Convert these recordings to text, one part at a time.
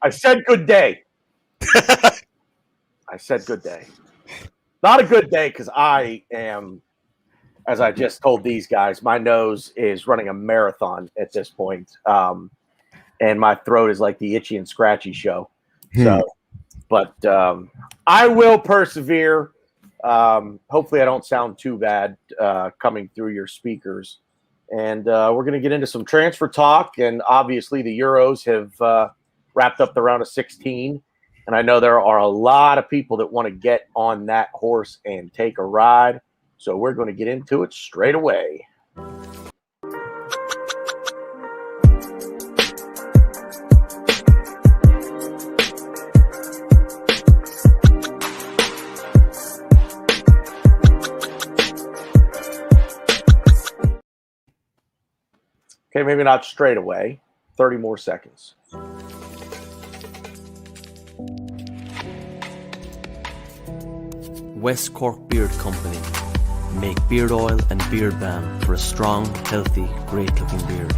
I said good day. I said good day. Not a good day because I am, as I just told these guys, my nose is running a marathon at this point. And my throat is like the Itchy and Scratchy show. So, but I will persevere. Hopefully I don't sound too bad coming through your speakers. And we're going to get into some transfer talk. And obviously the Euros have wrapped up the round of 16. And I know there are a lot of people that want to get on that horse and take a ride. So we're going to get into it straight away. Okay, maybe not straight away. 30 more seconds. West Cork Beard Company make beard oil and beard balm for a strong, healthy, great-looking beard.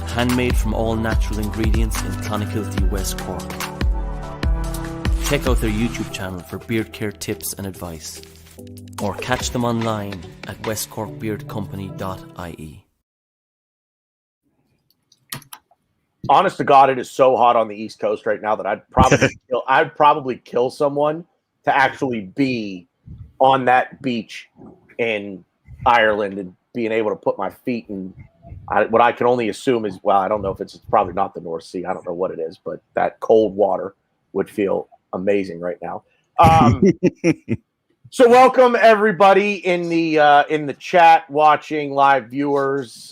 Handmade from all natural ingredients in Clonakilty, West Cork. Check out their YouTube channel for beard care tips and advice, or catch them online at westcorkbeardcompany.ie. Honest to God, it is so hot on the East Coast right now that I'd probably kill someone to actually be on that beach in Ireland and being able to put my feet in what I can only assume is, well, I don't know if it's probably not the North Sea. I don't know what it is, but that cold water would feel amazing right now. So welcome everybody in the chat, watching, live viewers.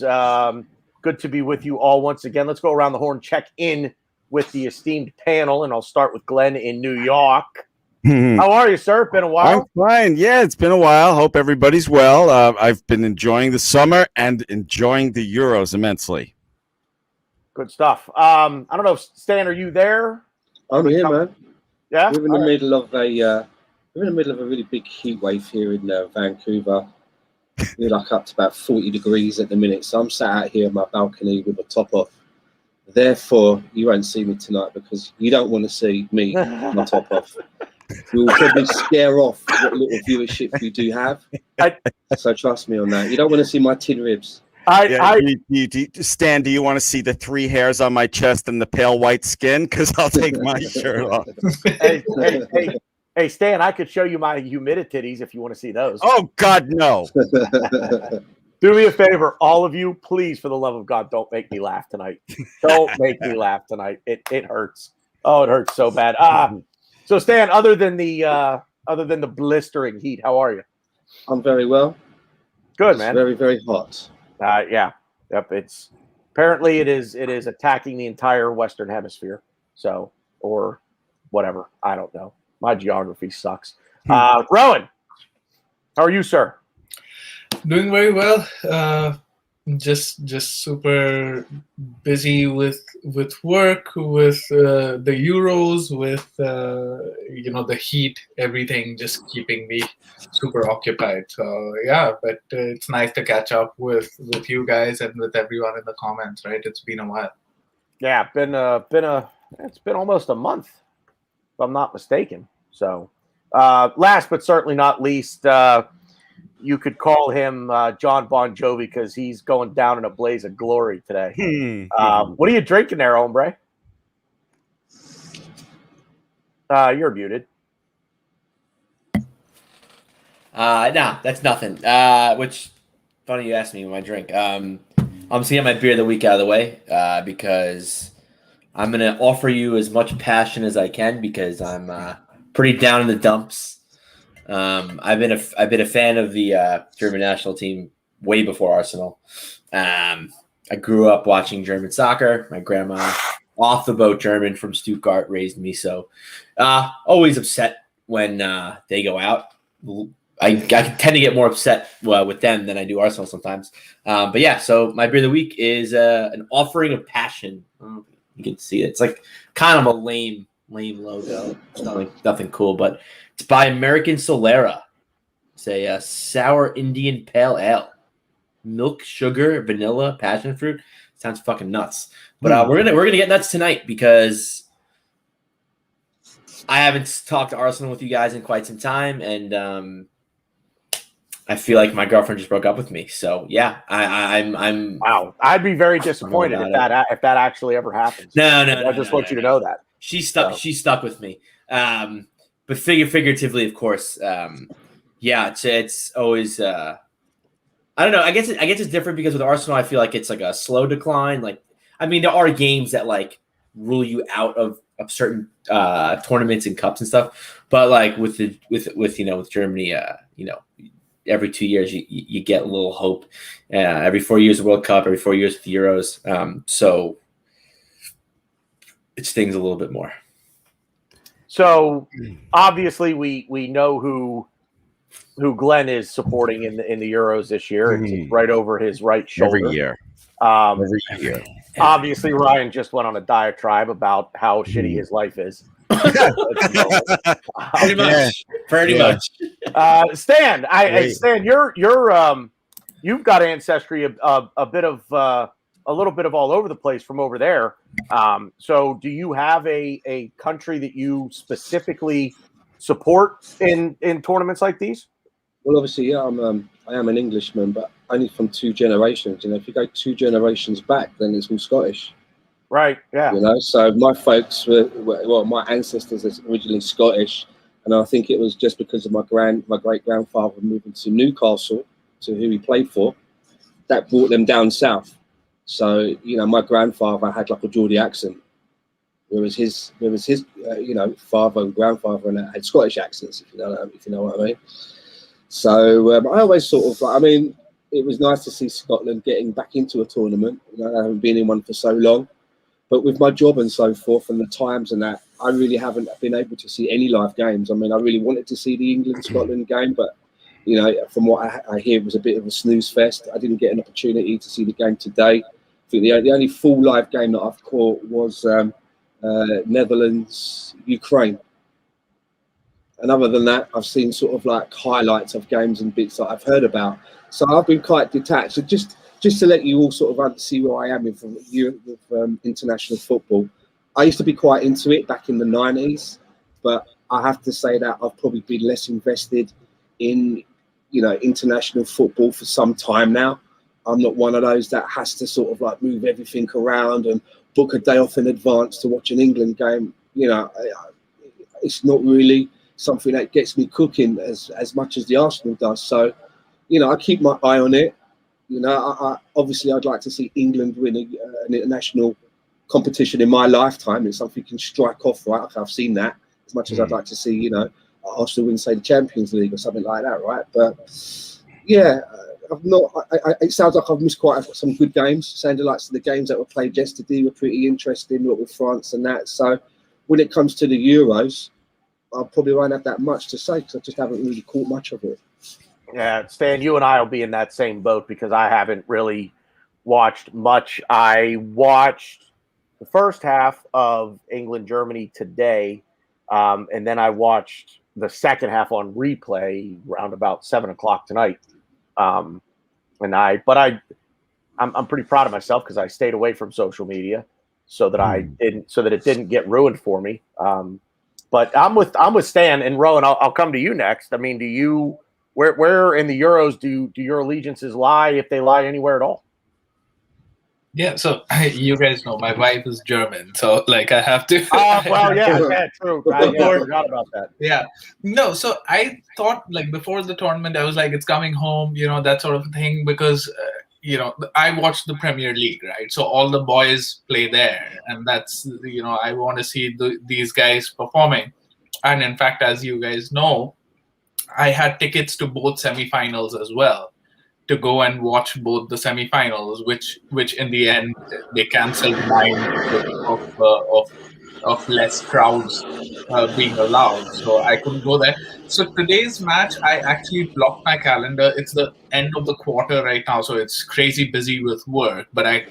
Good to be with you all once again. Let's go around the horn, check in with the esteemed panel, and I'll start with Glenn in New York. How are you, sir? Been a while? I'm fine. Yeah, it's been a while. Hope everybody's well. I've been enjoying the summer and enjoying the Euros immensely. Good stuff. I don't know, Stan, are you there? I'm here, man. Yeah? We're in the middle of a really big heat wave here in Vancouver. We're like up to about 40 degrees at the minute, so I'm sat out here on my balcony with the top off. Therefore, you won't see me tonight because you don't want to see me with my top off. We will probably scare off what little viewership you do have. So trust me on that. You don't want to see my tin ribs. Stan, do you want to see the 3 hairs on my chest and the pale white skin? Because I'll take my shirt off. Hey, Stan, I could show you my humidities if you want to see those. Oh, God, no. Do me a favor, all of you, please, for the love of God, don't make me laugh tonight. Don't make me laugh tonight. It hurts. Oh, it hurts so bad. So, Stan, other than the blistering heat, how are you? I'm very well. Good, man. Very, very hot. Yeah. Yep. Apparently it is attacking the entire Western Hemisphere. So, or whatever. I don't know. My geography sucks. Rowan, how are you, sir? Doing very well. Just super busy with work, with the Euros, with the heat, everything just keeping me super occupied. So yeah, but it's nice to catch up with you guys and with everyone in the comments. Right, it's been a while. Yeah, it's been almost a month, if I'm not mistaken. So last but certainly not least. You could call him John Bon Jovi because he's going down in a blaze of glory today. What are you drinking there, hombre? You're muted. No, that's nothing. Which, funny you asked me what I drink. I'm just getting my beer of the week out of the way because I'm going to offer you as much passion as I can because I'm pretty down in the dumps. I've been a fan of the German national team way before Arsenal. I grew up watching German soccer. My grandma, off the boat German from Stuttgart, raised me. So always upset when they go out. I tend to get more upset with them than I do Arsenal sometimes. But yeah, so my beer of the week is an offering of passion. You can see it. It's like kind of a lame logo. It's nothing cool, but it's by American Solera. It's a sour Indian pale ale. Milk, sugar, vanilla, passion fruit. Sounds fucking nuts. But we're gonna get nuts tonight because I haven't talked to Arsenal with you guys in quite some time, and I feel like my girlfriend just broke up with me. So yeah, I'm wow. I'd be very disappointed if that actually ever happens. No. I just want you to know that she's stuck. So. She's stuck with me. But figuratively, of course. Yeah, it's always. I don't know. I guess it's different because with Arsenal, I feel like it's like a slow decline. Like, I mean, there are games that like rule you out of certain tournaments and cups and stuff. But like with Germany, every 2 years you get a little hope. Every 4 years the World Cup, every 4 years the Euros. So it stings a little bit more. So obviously we know who Glenn is supporting in the Euros this year. It's right over his right shoulder. Every year. Obviously, Ryan just went on a diatribe about how shitty his life is. Pretty much. Stan, Stan, you've got ancestry a bit of a little bit of all over the place from over there. So, do you have a country that you specifically support in tournaments like these? Well, obviously, yeah, I am an Englishman, but only from 2 generations. If you go 2 generations back, then it's all Scottish. Right. Yeah. So my folks my ancestors are originally Scottish, and I think it was just because of my great grandfather moving to Newcastle, to who he played for, that brought them down south. So my grandfather had like a Geordie accent, whereas his father and grandfather had Scottish accents. If you know what I mean. So I always it was nice to see Scotland getting back into a tournament. I haven't been in one for so long. But with my job and so forth and the times and that, I really haven't been able to see any live games. I mean, I really wanted to see the England-Scotland game, but, from what I hear, it was a bit of a snooze fest. I didn't get an opportunity to see the game today. I think the only full live game that I've caught was Netherlands-Ukraine. And other than that, I've seen sort of like highlights of games and bits that I've heard about. So I've been quite detached. So just to let you all sort of see where I am with international football. I used to be quite into it back in the 90s, but I have to say that I've probably been less invested in, international football for some time now. I'm not one of those that has to sort of like move everything around and book a day off in advance to watch an England game. It's not really something that gets me cooking as much as the Arsenal does. So, I keep my eye on it. Obviously I'd like to see England win an international competition in my lifetime. It's something you can strike off, right? I've seen that as much as I'd like to see, Arsenal win, say, the Champions League or something like that, right? But yeah, I've not. It sounds like I've missed quite some good games. Sounded like the games that were played yesterday were pretty interesting, with France and that. So when it comes to the Euros, I probably won't have that much to say because I just haven't really caught much of it. Yeah, Stan, you and I will be in that same boat because I haven't really watched much. I watched the first half of England-Germany today, and then I watched the second half on replay around about 7 o'clock tonight. I'm pretty proud of myself because I stayed away from social media so that it didn't get ruined for me. But I'm with Stan and Rowan. I'll come to you next. I mean, where in the Euros do your allegiances lie, if they lie anywhere at all? Yeah, so you guys know my wife is German, so like I have to. Yeah, true. I forgot about that. Yeah, no. So I thought like before the tournament, I was like, it's coming home, that sort of thing, because I watched the Premier League, right? So all the boys play there, and that's I want to see these guys performing. And in fact, as you guys know, I had tickets to both semifinals as well, to go and watch both the semifinals, which in the end they cancelled mine because of less crowds being allowed, so I couldn't go there. So today's match, I actually blocked my calendar. It's the end of the quarter right now, so it's crazy busy with work. But I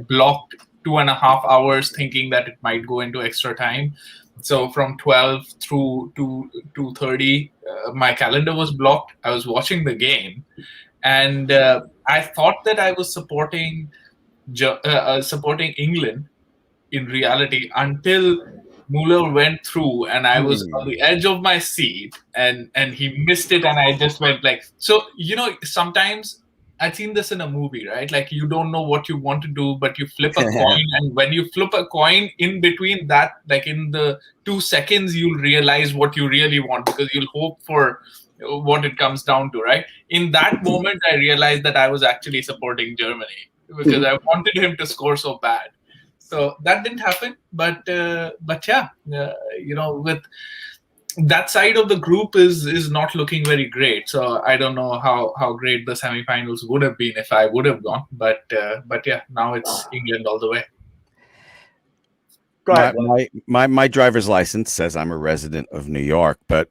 blocked 2.5 hours, thinking that it might go into extra time. So from 12 through to 2:30, my calendar was blocked. I was watching the game. And I thought that I was supporting supporting England in reality until Mueller went through, and I was on the edge of my seat, and he missed it, and I just went like, so sometimes I've seen this in a movie, right? Like you don't know what you want to do, but you flip a coin, and when you flip a coin, in between that, like in the 2 seconds, you'll realize what you really want because you'll hope for what it comes down to, right? In that moment, I realized that I was actually supporting Germany because I wanted him to score so bad. So that didn't happen, but yeah, with that side of the group is not looking very great. So I don't know how great the semifinals would have been if I would have gone. But yeah, now it's England all the way. Go ahead. My driver's license says I'm a resident of New York, but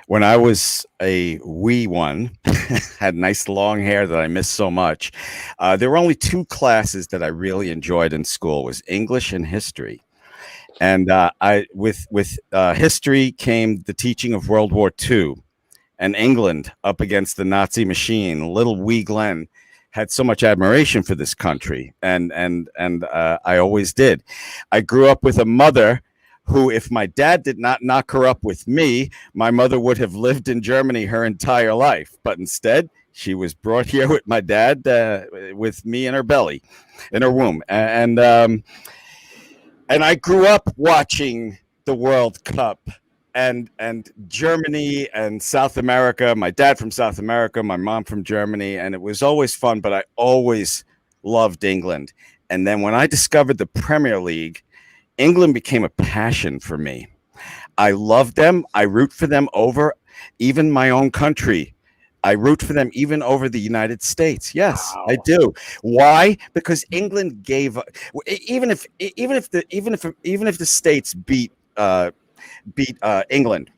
when I was a wee one, had nice long hair that I missed so much. There were only 2 classes that I really enjoyed in school: was English and history. And with history came the teaching of World War II and England up against the Nazi machine. Little wee Glenn had so much admiration for this country, and I always did. I grew up with a mother who, if my dad did not knock her up with me, my mother would have lived in Germany her entire life. But instead, she was brought here with my dad, with me in her belly, in her womb, and I grew up watching the World Cup and Germany and South America. My dad from South America, my mom from Germany, and it was always fun, but I always loved England. And then when I discovered the Premier League, England became a passion for me. I love them. I root for them over even my own country. I root for them even over the United States. Yes, wow. I do. Why? Because England gave, even if the States beat England,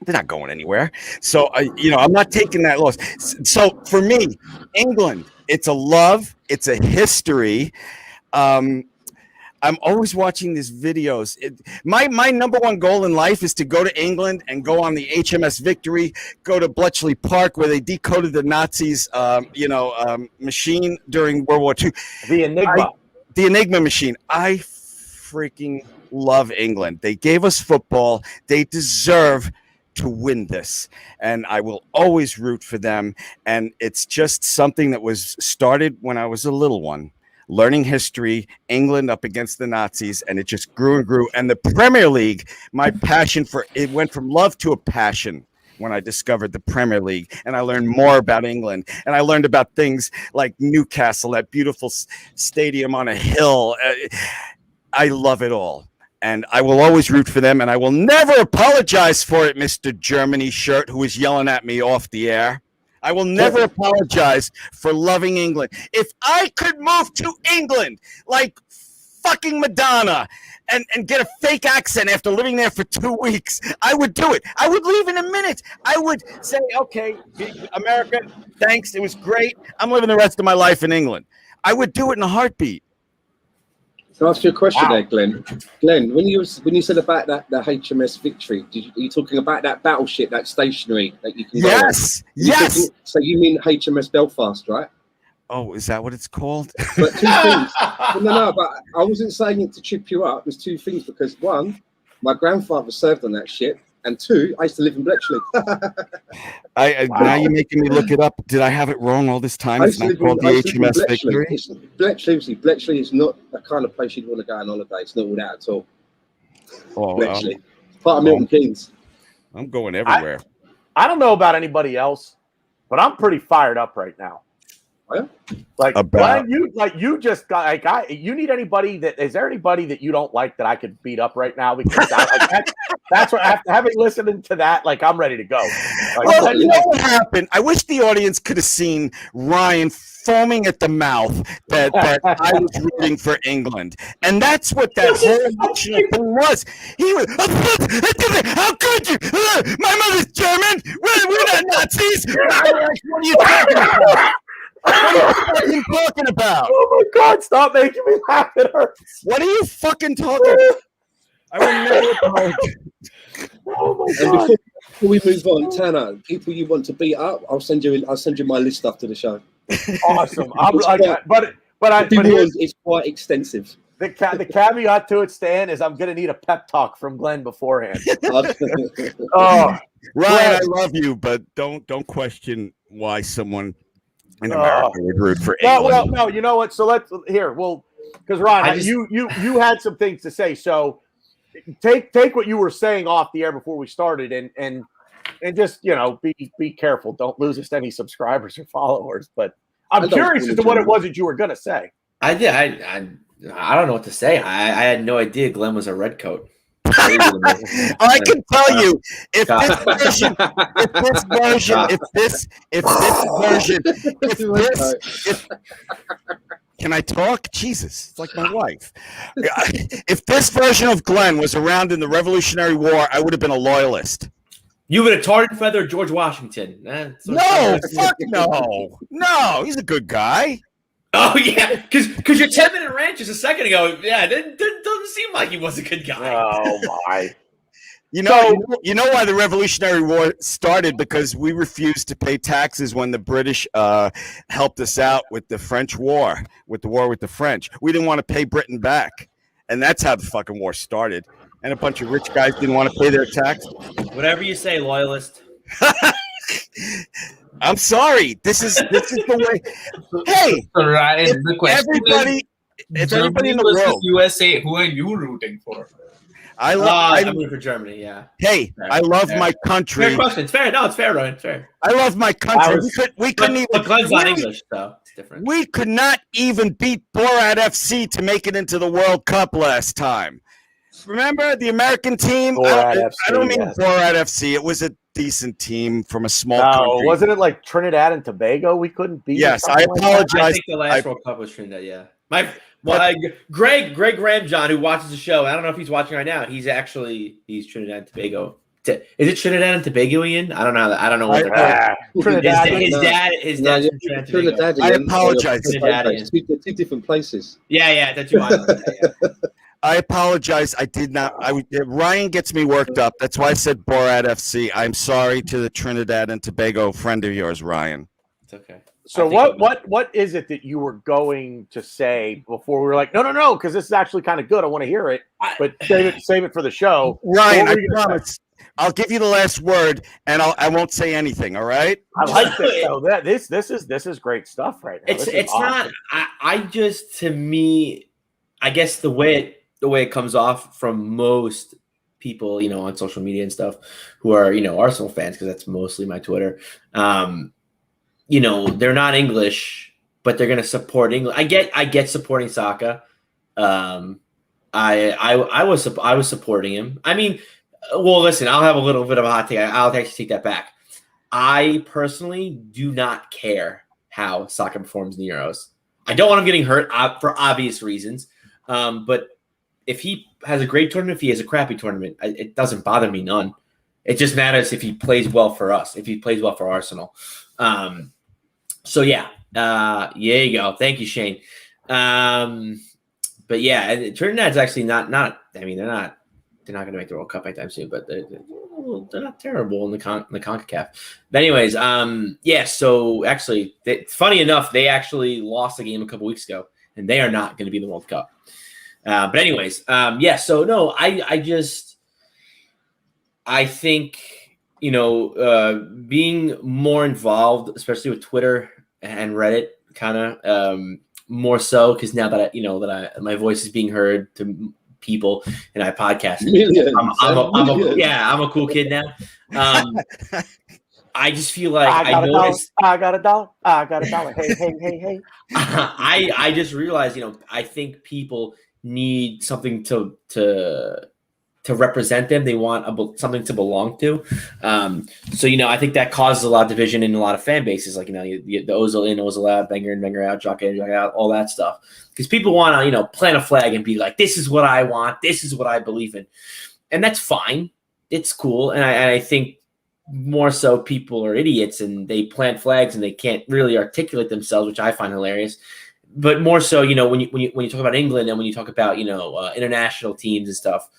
they're not going anywhere. So I'm not taking that loss. So for me, England, it's a love, it's a history. I'm always watching these videos. My number one goal in life is to go to England and go on the HMS Victory, go to Bletchley Park where they decoded the Nazis, machine during World War II. The Enigma. The Enigma machine. I freaking love England. They gave us football. They deserve to win this, and I will always root for them. And it's just something that was started when I was a little one. Learning history, England up against the Nazis, and it just grew and grew. And the Premier League, my passion for it went from love to a passion when I discovered the Premier League, and I learned more about England, and I learned about things like Newcastle, that beautiful stadium on a hill. I love it all, and I will always root for them, and I will never apologize for it, Mr. Germany shirt, who was yelling at me off the air. I will never apologize for loving England. If I could move to England like fucking Madonna and get a fake accent after living there for 2 weeks, I would do it. I would leave in a minute. I would say, okay, America, thanks. It was great. I'm living the rest of my life in England. I would do it in a heartbeat. Can I ask you a question there, Glenn? Glenn, when you said about the HMS Victory, are you talking about that battleship, that stationary that you can? Yes, yes. So you mean HMS Belfast, right? Oh, is that what it's called? But 2 things. No, but I wasn't saying it to trip you up. There's 2 things, because 1, my grandfather served on that ship, and 2, I used to live in Bletchley. Now you're making me look it up. Did I have it wrong all this time? It's not called the HMS Victory. Bletchley is not the kind of place you'd want to go on holiday. It's not all that at all. Bletchley. It's part of Milton Keynes. I'm going everywhere. I don't know about anybody else, but I'm pretty fired up right now. Like, Glenn, you just got you need anybody is there anybody that you don't like that I could beat up right now? Because that's what having listened to that, like, I'm ready to go. Well, you know what happened? I wish the audience could have seen Ryan foaming at the mouth that I was rooting for England, and that's what that whole emotional thing was. He was, how could you? My mother's German. We're not Nazis. What are you talking about? What are you talking about? Oh my God! Stop making me laugh. It hurts. What are you fucking talking about? I will never apologize. Oh my God! Before we move on, Tanner, people you want to beat up, I'll send you my list after the show. Awesome. I'm like, but But it's quite extensive. the caveat to it, Stan, is I'm going to need a pep talk from Glenn beforehand. Oh, Ryan, I love you, but don't question why someone in America would root for England. No, you know what? So because Ryan, you had some things to say. So take what you were saying off the air before we started, and just be careful. Don't lose us to any subscribers or followers. But I'm curious as to what it was that you were going to say. I don't know what to say. I had no idea Glenn was a redcoat. I can tell you, if can I talk? Jesus, it's like my wife. If this version of Glenn was around in the Revolutionary War, I would have been a loyalist. You would have tarred and feathered George Washington. No, fuck no. No, he's a good guy. Oh, yeah, because your 10-minute rant just a second ago, it doesn't seem like he was a good guy. Oh, my. You know why the Revolutionary War started? Because we refused to pay taxes when the British helped us out with the French war, with the war with the French. We didn't want to pay Britain back, and that's how the fucking war started. And a bunch of rich guys didn't want to pay their taxes. Whatever you say, loyalist. I'm sorry. This is the way. Hey, Ryan, the question if everybody in the world, USA, who are you rooting for? I'm rooting for Germany. Yeah. Hey, I love my country. Fair question. It's fair. No, it's fair, Ryan. It's fair. I love my country. We couldn't even. But Glenn's not English, though. It's different. We could not even beat Borat FC to make it into the World Cup last time. Remember the American team? I don't mean Borat FC. It was a decent team from a small country. Wasn't it like Trinidad and Tobago we couldn't beat? Yes, I apologize. I think the last World Cup was Trinidad, yeah. Greg Ramjohn, who watches the show, I don't know if he's watching right now. He's Trinidad and Tobago. Is it Trinidad and Tobagoian? I don't know. I don't know what they're called. His dad's from Trinidad. I apologize. Two different places. Yeah, that's two islands. Yeah. I apologize. I did not. Ryan gets me worked up. That's why I said Borat FC. I'm sorry to the Trinidad and Tobago friend of yours, Ryan. It's okay. So what is it that you were going to say before we were like, no, because this is actually kind of good. I want to hear it, but save it for the show. Ryan, I promise. I'll give you the last word, and I won't say anything. All right. I like this. So this is great stuff right now. It's awesome. Not. I just, to me, I guess the way it comes off from most people, on social media and stuff, who are Arsenal fans, because that's mostly my Twitter. They're not English, but they're going to support England. I get supporting Saka. I was supporting him. I mean, well, listen, I'll have a little bit of a hot take. I'll actually take that back. I personally do not care how Saka performs in the Euros. I don't want him getting hurt for obvious reasons. But if he has a great tournament, if he has a crappy tournament, it doesn't bother me none. It just matters if he plays well for us, if he plays well for Arsenal. So yeah, there you go. Thank you, Shane. But yeah, Trinidad's actually not. I mean, they're not going to make the World Cup anytime soon, but they're not terrible in the CONCACAF. But anyways, yeah. So actually, funny enough, they actually lost a game a couple weeks ago, and they are not going to be in the World Cup. But anyways, yeah. So no, I think being more involved, especially with Twitter and Reddit, kind of more so, because now that my voice is being heard to people and I podcast. I'm a cool kid now. I just feel like I got a dollar. Hey. I just realized, I think people need something to represent them. They want something to belong to. So I think that causes a lot of division in a lot of fan bases. Like the Ozil in, Ozil out, Wenger in, Wenger out, Jock in, Jock out, all that stuff. Because people want to plant a flag and be like, this is what I want, this is what I believe in, and that's fine. It's cool, and I think more so people are idiots and they plant flags and they can't really articulate themselves, which I find hilarious. But more so, when you talk about England and when you talk about international teams and stuff,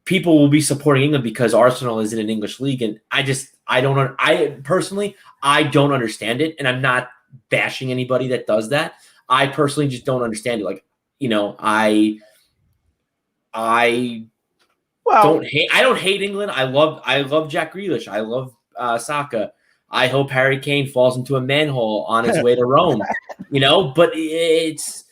people will be supporting England because Arsenal is in an English league, and I personally don't understand it, and I'm not bashing anybody that does that. I personally just don't understand it. Like, you know, I don't hate England. I love Jack Grealish. I love Saka. I hope Harry Kane falls into a manhole on his way to Rome. You know, but it's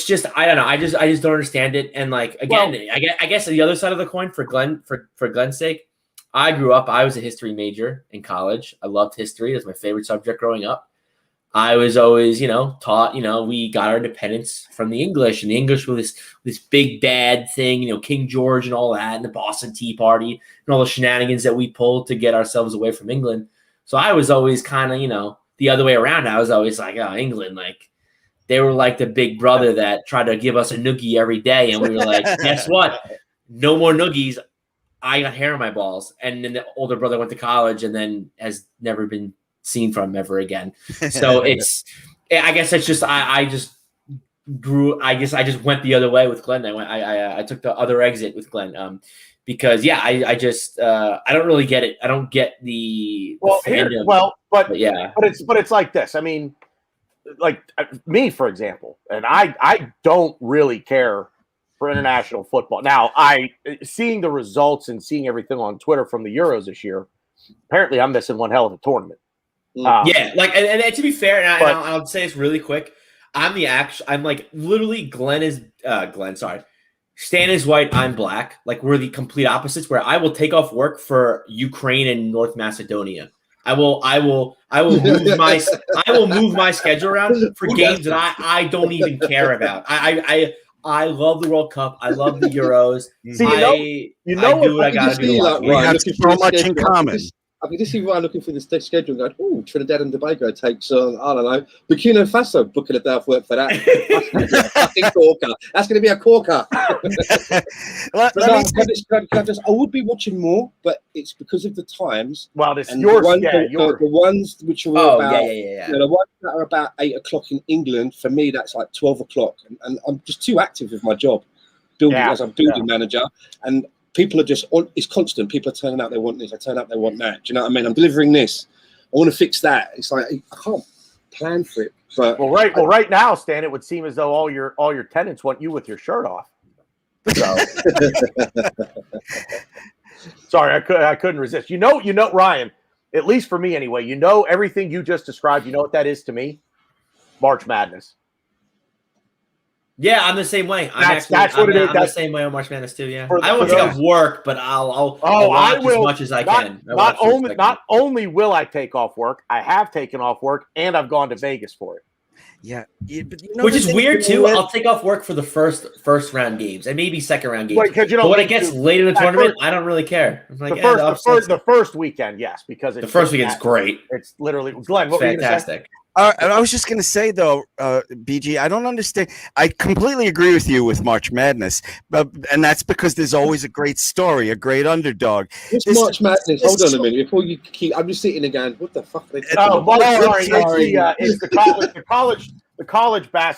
just, I don't know. I just don't understand it. And like, again, I guess the other side of the coin for Glenn's sake, I was a history major in college. I loved history. It was my favorite subject growing up. I was always, you know, taught, you know, we got our independence from the English, and the English were this big bad thing, you know, King George and all that, and the Boston Tea Party and all the shenanigans that we pulled to get ourselves away from England. So I was always kind of, you know, the other way around. I was always like, oh, England, like, they were like the big brother that tried to give us a noogie every day. And we were like, guess what? No more noogies. I got hair in my balls. And then the older brother went to college and then has never been seen from him ever again. So I guess it's just, I just went the other way with Glenn. I took the other exit with Glenn. Because I don't really get it. I don't get the fandom. But it's like this. I mean, like me, for example, and I don't really care for international football. Now, seeing the results and seeing everything on Twitter from the Euros this year, apparently I'm missing one hell of a tournament. And to be fair, and I'll say this really quick, I'm like literally Stan is white, I'm black. Like, we're the complete opposites, where I will take off work for Ukraine and North Macedonia. I will move my schedule around for games that I don't even care about. I love the World Cup. I love the Euros. See, I do what I gotta do. We have so much in common. I can just see Ryan looking through the schedule and going, oh, Trinidad and Tobago takes on, I don't know, Burkina Faso, booking a day off work for that. That's going to be a fucking corker. That's going to be a corker. I would be watching more, but it's because of the times. Well, it's the ones which are all about, yeah. You know, the ones that are about 8 o'clock in England, for me, that's like 12 o'clock. And I'm just too active with my job, as a building manager. And people are just it's constant. People are turning out they want this, they turn out they want that. Do you know what I mean? I'm delivering this. I want to fix that. It's like I can't plan for it. But right now, Stan, it would seem as though all your tenants want you with your shirt off. So sorry, I couldn't resist. You know, Ryan, at least for me anyway, you know everything you just described, you know what that is to me? March Madness. Yeah, I'm the same way. That's what it is. I'm the same way on March Madness too. Yeah, I won't take off work, but I'll watch as much as I can. Not only will I take off work, I have taken off work, and I've gone to Vegas for it. Yeah, but which is weird too. I'll take off work for the first round games and maybe second round games. But when it gets late in the tournament, I don't really care. I'm like, the first weekend, yes, because the first weekend's great. It's literally Glenn. What fantastic. I was just going to say, though, BG, I don't understand. I completely agree with you with March Madness, and that's because there's always a great story, a great underdog. It's March Madness. Hold on a minute. Before you keep, I'm just sitting again. What the fuck are they talking about? It's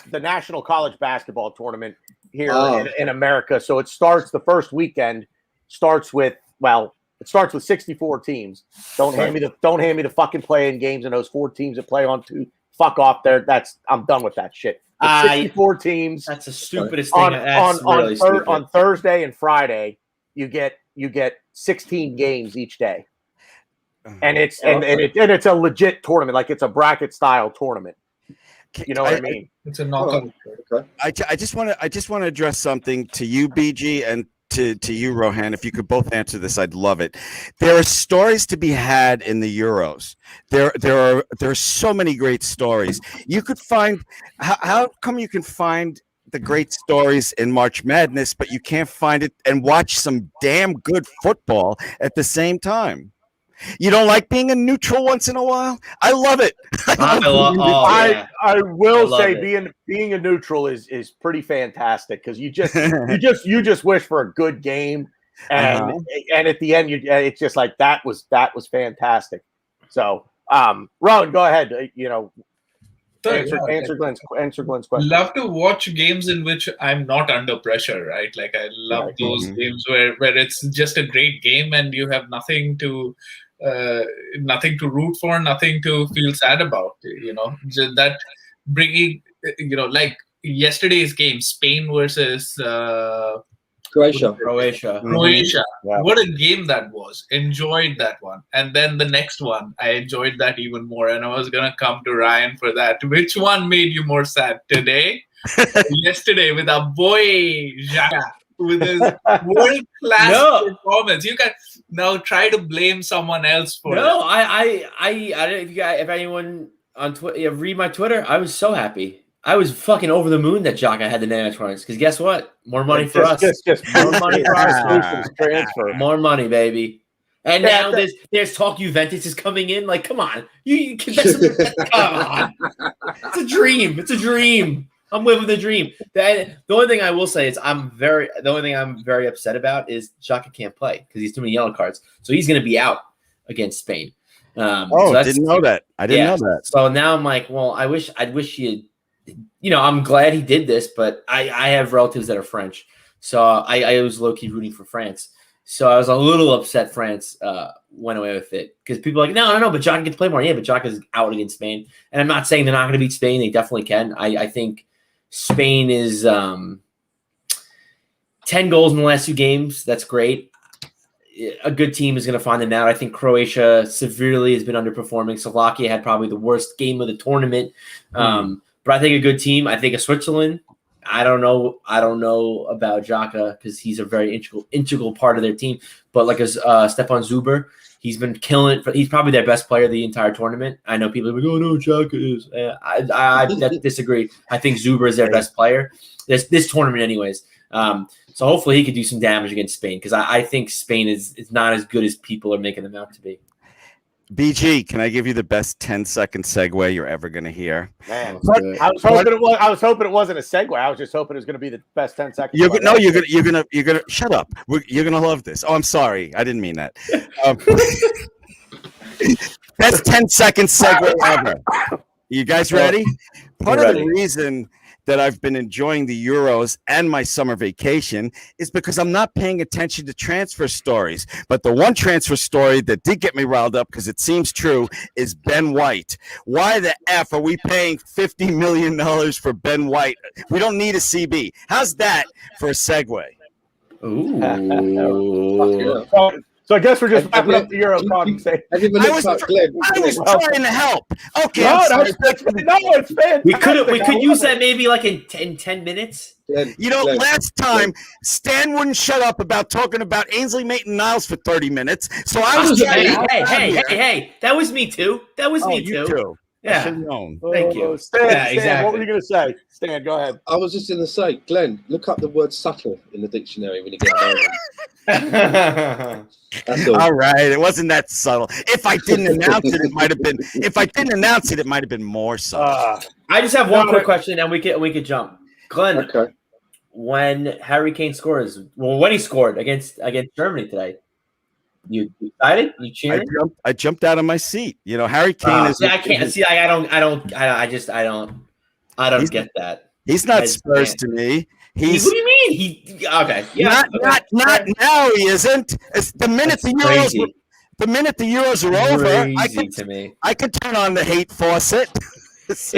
the National College Basketball Tournament here in America. So it starts, the first weekend starts with, it starts with 64 teams. Don't hand me the fucking playing games and those 4 teams that play on 2. Fuck off there. I'm done with that shit. 64 teams. That's the stupidest thing. On Thursday and Friday, you get 16 games each day, and it's a legit tournament. Like, it's a bracket style tournament. You know what I mean? It's a knockout. I just want to address something to you, BG, and to you, Rohan. If you could both answer this, I'd love it. There are stories to be had in the Euros. There are so many great stories. You could find. How come you can find the great stories in March Madness, but you can't find it and watch some damn good football at the same time? You don't like being a neutral once in a while? I love it. I will say being a neutral is pretty fantastic, because you just wish for a good game, and at the end it's just like that was fantastic. So Rowan, go ahead. Answer Glenn's question. Love to watch games in which I'm not under pressure, right? Like, I love those games where it's just a great game and you have nothing to root for, nothing to feel sad about. You know, that bringing like yesterday's game, Spain versus Croatia. Croatia. Yeah. What a game that was. Enjoyed that one. And then the next one, I enjoyed that even more. And I was going to come to Ryan for that. Which one made you more sad? Today? Yesterday with our boy, Xhaka, with his world-class performance. You can now try to blame someone else for it. No, I don't know if anyone on Twitter, read my Twitter. I was so happy. I was fucking over the moon that Xhaka had the name points because guess what? More money for us. Just more money for us. Transfer. More money, baby. And now there's talk Juventus is coming in. Like, come on, come on. It's a dream. It's a dream. I'm living the dream. The only thing I will say is the only thing I'm very upset about is Xhaka can't play because he's too many yellow cards. So he's going to be out against Spain. I didn't know that. I didn't know that. So now I'm like, well, I'd wish he had, I'm glad he did this, but I have relatives that are French. So I was low-key rooting for France. So I was a little upset France went away with it because people are like, no, but Xhaka gets to play more. Yeah, but Xhaka's out against Spain. And I'm not saying they're not going to beat Spain. They definitely can. I think Spain is 10 goals in the last 2 games. That's great. A good team is going to find them out. I think Croatia severely has been underperforming. Slovakia had probably the worst game of the tournament. But I think a good team. I think a Switzerland. I don't know about Xhaka because he's a very integral part of their team. But like Stefan Zuber, he's been killing it. He's probably their best player the entire tournament. I know people are like, oh no, Xhaka is. I disagree. I think Zuber is their best player. This tournament, anyways. So hopefully he could do some damage against Spain because I think Spain is not as good as people are making them out to be. BG, can I give you the best 10-second segue you're ever going to hear? Man, I was hoping it wasn't a segue. I was just hoping it was going to be the best 10 seconds. You're gonna shut up. You're gonna love this. Oh, I'm sorry, I didn't mean that. Best 10-second segue ever. You guys ready? Part of the reason that I've been enjoying the Euros and my summer vacation is because I'm not paying attention to transfer stories. But the one transfer story that did get me riled up, because it seems true, is Ben White. Why the F are we paying $50 million for Ben White? We don't need a CB. How's that for a segue? Ooh. So I guess we're just wrapping up the Euro talk. I was trying to help. Okay. It's fantastic. We could use that maybe like in 10 minutes. Last time Stan wouldn't shut up about talking about Ainsley Maitland-Niles for 30 minutes. So I was Hey, that was me too. You too. Yeah. I should have known. Thank you. Stan, exactly. What were you going to say? Stan, go ahead. I was just going to say, Glenn, look up the word subtle in the dictionary when you get there. That's all right. It wasn't that subtle. If I didn't announce it, it might have been. If I didn't announce it, it might have been more subtle. I just have one quick question, and we could jump. Glenn, when Harry Kane scores, when he scored against Germany today, you excited? You cheering? I jumped out of my seat. Harry Kane is. I can't see. I don't get that. He's not Spurs to me. What do you mean? Okay. Yeah. Not now. He isn't. It's the minute the Euros are over. I could turn on the hate faucet. It's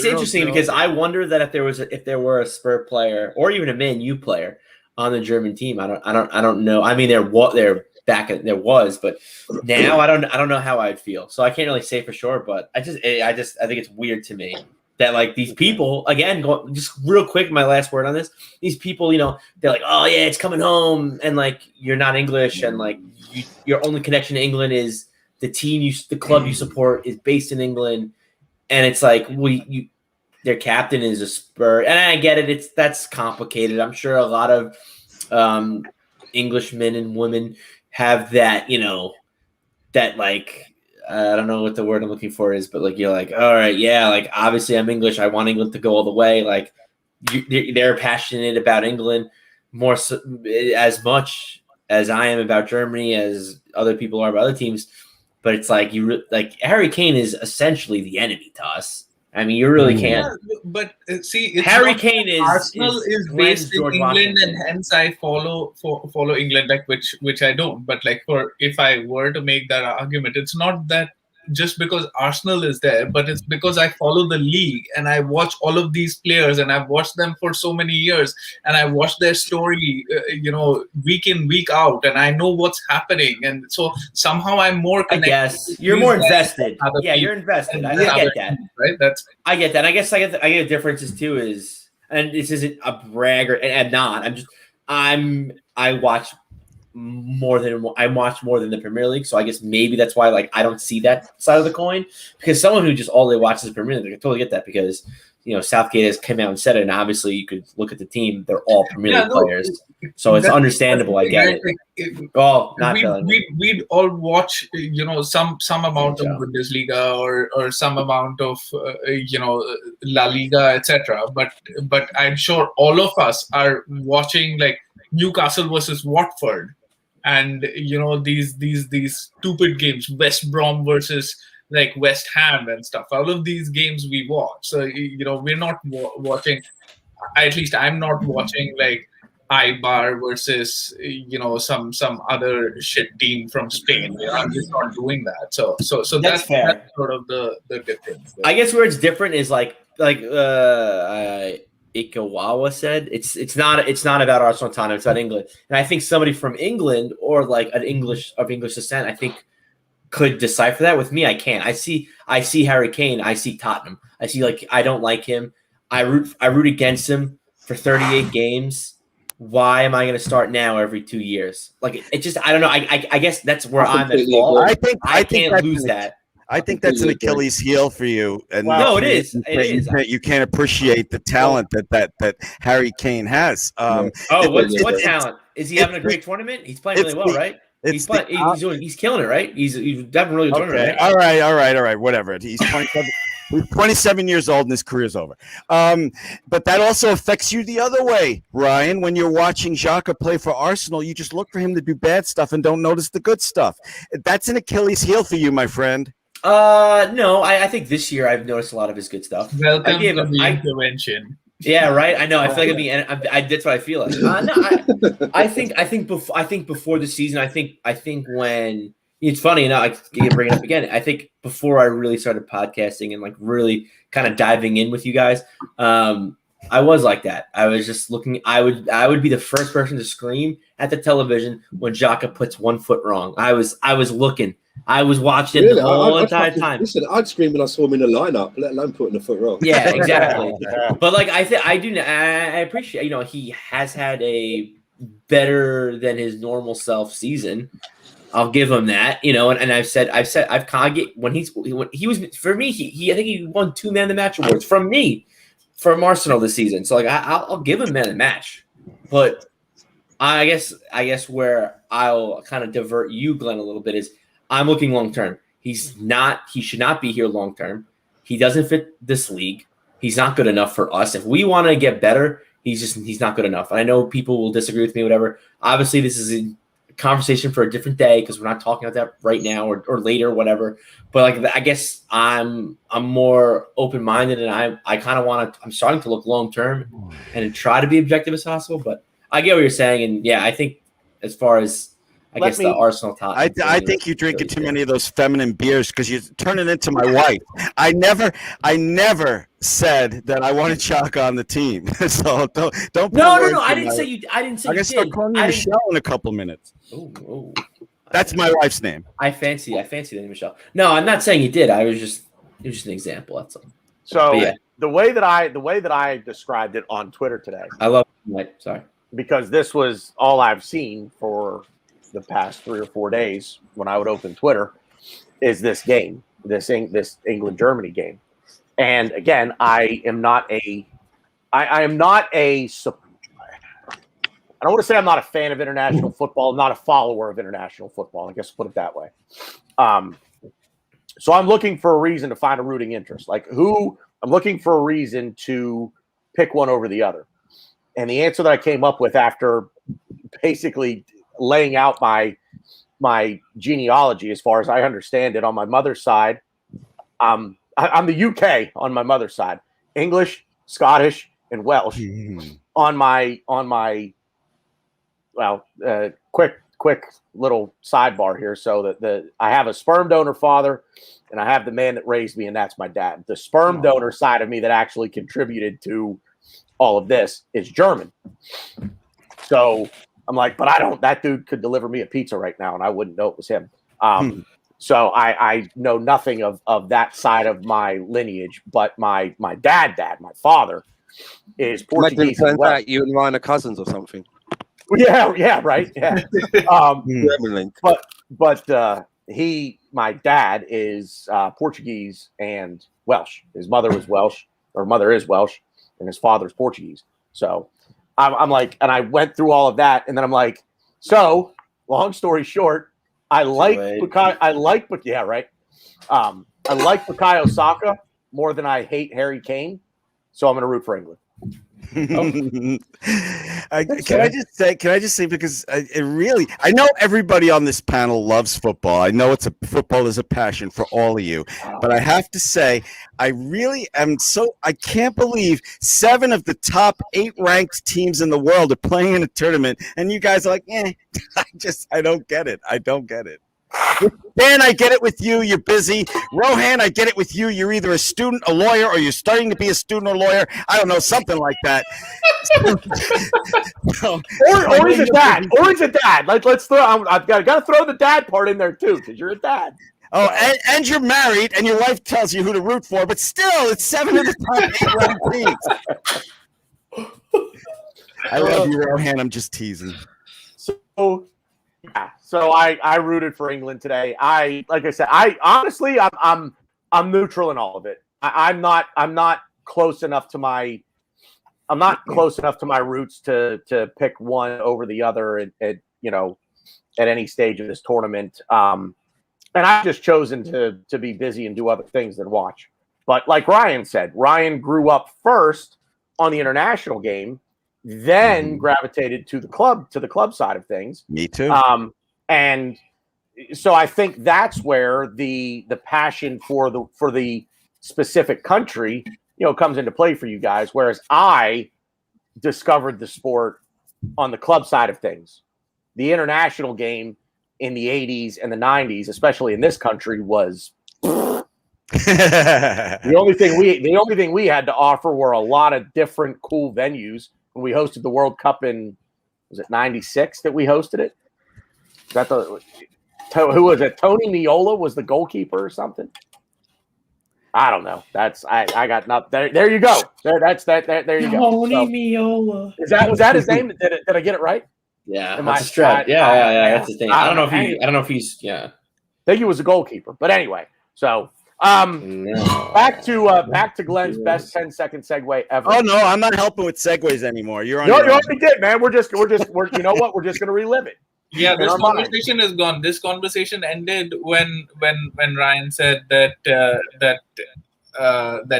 interesting because I wonder that if there were a Spur player or even a Man U player on the German team, I don't know. I mean, there was, but now I don't know how I'd feel. So I can't really say for sure. But I think it's weird to me that like these people again. Just real quick, my last word on this: these people, they're like, oh yeah, it's coming home, and like you're not English, and like your only connection to England is the club you support is based in England, and it's like their captain is a Spur, and I get it. That's complicated. I'm sure a lot of Englishmen and women have that, that like. I don't know what the word I'm looking for is, but like you're like, all right, yeah, like obviously I'm English. I want England to go all the way. Like they're passionate about England more so, as much as I am about Germany, as other people are about other teams. But it's like Harry Kane is essentially the enemy to us. I mean, you really can't. Yeah, but see, Harry Kane is Arsenal is based in George England, Washington. and hence I follow England, like which I don't. But like if I were to make that argument, it's not that just because Arsenal is there, but it's because I follow the league and I watch all of these players and I've watched them for so many years and I watch their story, week in, week out, and I know what's happening. And so somehow I'm more I connected. guess you're more invested. Yeah, you're invested. I get that. Right? I get that. I get the differences too is, and this isn't a brag and not. I watch more than the Premier League, so I guess maybe that's why like I don't see that side of the coin, because someone who just all they watches the Premier League, I totally get that, because Southgate has come out and said it, and obviously you could look at the team; they're all Premier League players, so it's understandable. I get it. Well, not we'd all watch some amount of Bundesliga or some amount of La Liga, etc. But I'm sure all of us are watching like Newcastle versus Watford, and these stupid games, West Brom versus like West Ham and stuff. All of these games we watch. So we're not watching. At least I'm not watching like Ibar versus some other shit team from Spain. I'm just not doing that. So that's fair. That's sort of the difference. I guess where it's different is like Ikawawa said, it's not about Arsenal Tottenham, it's about England. And I think somebody from England or like an English descent, I think could decipher that. With me, I can't. I see Harry Kane, I see Tottenham. I see like I don't like him. I root against him for 38 games. Why am I going to start now every 2 years? Like it just I don't know. I guess that's where I'm at fault. I can't lose that. I think that's an Achilles heel for you. And no, it is. You can't appreciate the talent that Harry Kane has. What talent? Is he having a great tournament? He's playing really well, right? He's killing it, right? He's having a really good tournament, right? All right. Whatever. He's 27 years old and his career's over. But that also affects you the other way, Ryan. When you're watching Xhaka play for Arsenal, you just look for him to do bad stuff and don't notice the good stuff. That's an Achilles heel for you, my friend. No, I think this year I've noticed a lot of his good stuff. Welcome to the intervention. Yeah, right. I know. I feel like that's what I feel like. No, I think before the season, I think when it's funny, I can bring it up again. I think before I really started podcasting and like really kind of diving in with you guys, I was like that. I was just looking. I would be the first person to scream at the television when Xhaka puts one foot wrong. I was looking. I was watching the whole entire time. Listen, I'd scream when I saw him in the lineup, let alone putting a foot wrong. Yeah, exactly. But like I appreciate. He has had a better than his normal self season. I'll give him that. And I've kind of get when he was for me. I think he won 2 man of the match awards from Arsenal this season. So like I'll give him man of the match, but I guess where I'll kind of divert you, Glenn, a little bit is I'm looking long term. He should not be here long term. He doesn't fit this league. He's not good enough for us. If we want to get better, he's not good enough. And I know people will disagree with me, whatever. Obviously, this is a conversation for a different day because we're not talking about that right now or later, whatever. But like I guess I'm more open minded, and I kind of want to. I'm starting to look long term and try to be objective as possible. But I get what you're saying, and yeah, I think as far as the Arsenal top. I think you're drinking too many of those feminine beers because you're turning into my wife. I never said that I wanted Xhaka on the team. So don't. No. I didn't say you. I didn't say I'm gonna start calling you Michelle in a couple minutes. Oh. That's my wife's name. I fancy the name Michelle. No, I'm not saying you did. It was just an example. That's all. So yeah. the way that I described it on Twitter today. I love it. Sorry. Because this was all I've seen for the past 3 or 4 days when I would open Twitter is this game, this England-Germany game. And again, I am not a I don't want to say I'm not a fan of international football. I'm not a follower of international football. I guess put it that way. So I'm looking for a reason to find a rooting interest. I'm looking for a reason to pick one over the other. And the answer that I came up with after basically laying out my genealogy, as far as I understand it, on my mother's side, I'm the UK on my mother's side, English, Scottish, and Welsh. On my quick little sidebar here. So that I have a sperm donor father and I have the man that raised me, and that's my dad. The sperm donor side of me that actually contributed to all of this is German. So I'm like, but that dude could deliver me a pizza right now, and I wouldn't know it was him. So I know nothing of that side of my lineage, but my dad, my father, is Portuguese. Imagine it turns out you and Ryan are cousins or something. Yeah, right. Yeah. But my dad is Portuguese and Welsh. His mother was Welsh, or mother is Welsh, and his father's Portuguese. So I'm like, and I went through all of that, and then I'm like, so long story short, I like Bukayo Saka more than I hate Harry Kane, so I'm going to root for England. Can I just say because I know everybody on this panel loves football. I know football is a passion for all of you, but I have to say I really am I can't believe 7 of the top 8 ranked teams in the world are playing in a tournament, and you guys are like, I don't get it. Dan, I get it with you. You're busy. Rohan, I get it with you. You're either a student, a lawyer, or you're starting to be a student or lawyer. I don't know, something like that. or he's a dad. Let's throw. I've got to throw the dad part in there too, because you're a dad. Oh, and you're married, and your wife tells you who to root for, but still, it's 7 of the top 8 ranked teams. I love you, Rohan. I'm just teasing. So I rooted for England today. Like I said, I'm neutral in all of it. I'm not close enough to my roots to pick one over the other at any stage of this tournament. And I've just chosen to be busy and do other things than watch. But like Ryan said, Ryan grew up first on the international game, then gravitated to the club side of things. Me too. And so I think that's where the passion for the specific country, comes into play for you guys. Whereas I discovered the sport on the club side of things. The international game in the 80s and the 90s, especially in this country, was the only thing we had to offer were a lot of different cool venues. When we hosted the World Cup was it 96 that we hosted it? Who was it? Tony Miola was the goalkeeper or something? I don't know. I got nothing. There you go. There you go. Tony Miola. Was that his name? Did I get it right? Yeah, that's a stretch. Yeah, that's his name. I don't know if he's. I think he was a goalkeeper, but anyway. So back to Glenn's best 10-second segue ever. Oh no, I'm not helping with segues anymore. You're on. You already did, man. We're just you know what? We're just gonna relive it. Yeah, this conversation is gone. This conversation ended when Ryan said that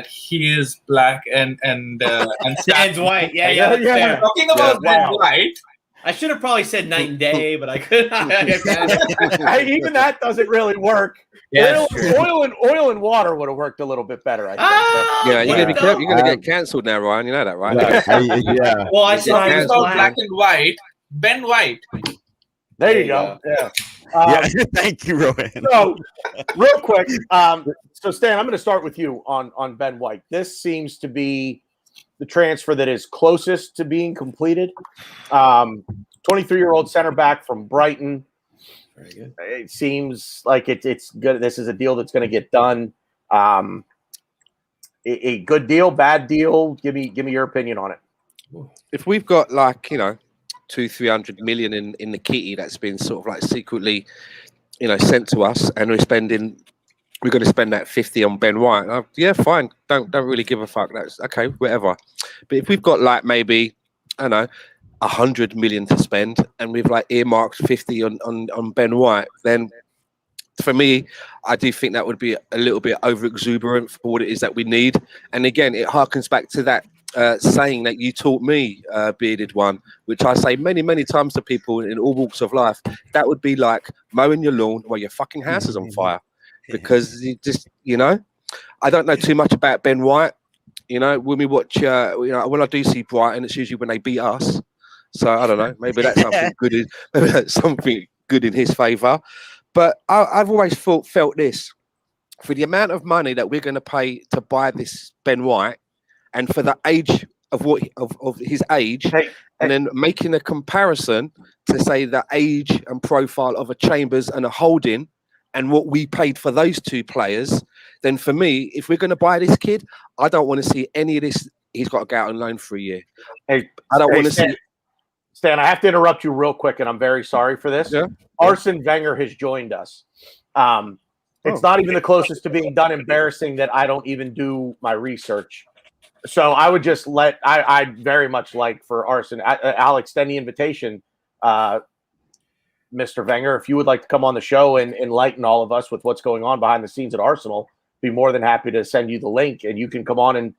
he is black and Dan's white. Yeah. Talking about Dan White. I should have probably said night and day, but I couldn't. Even that doesn't really work. Yeah, oil and water would have worked a little bit better, I think. You're gonna be careful. You're gonna get cancelled now, Ryan. You know that, right? Yeah. Well, I said I was black and white. Ben White. There you go. Yeah. Thank you, Rowan. So, real quick, so Stan, I'm going to start with you on Ben White. This seems to be the transfer that is closest to being completed. 23-year-old center back from Brighton. Very good. It seems like it's good. This is a deal that's going to get done. A good deal, bad deal. Give me your opinion on it. If we've got 200-300 million in the kitty that's been sort of secretly, sent to us, and we're going to spend that 50 on Ben White. Yeah, fine. Don't really give a fuck. That's okay, whatever. But if we've got maybe, I don't know, 100 million to spend, and we've earmarked 50 on Ben White, then for me, I do think that would be a little bit over exuberant for what it is that we need. And again, it harkens back to that saying that you taught me, bearded one, which I say many, many times to people in all walks of life. That would be like mowing your lawn while your fucking house is on fire. Because you just, I don't know too much about Ben White. When we watch, when I do see Brighton, it's usually when they beat us. So I don't know. Maybe that's something good. Maybe that's something good in his favour. But I've always felt this. for the amount of money that we're going to pay to buy this Ben White, and for the age of of his age, and then making a comparison to say the age and profile of a Chambers and a Holding, and what we paid for those two players, then for me, if we're going to buy this kid, I don't want to see any of this. He's got to go out on loan for a year. I don't want to see. Stan, I have to interrupt you real quick, and I'm very sorry for this. Yeah. Arsene Wenger has joined us. It's not even the closest to being done embarrassing that I don't even do my research. So I would just I'd very much like for Arsene, I'll extend the invitation, Mr. Wenger, if you would like to come on the show and enlighten all of us with what's going on behind the scenes at Arsenal, be more than happy to send you the link, and you can come on and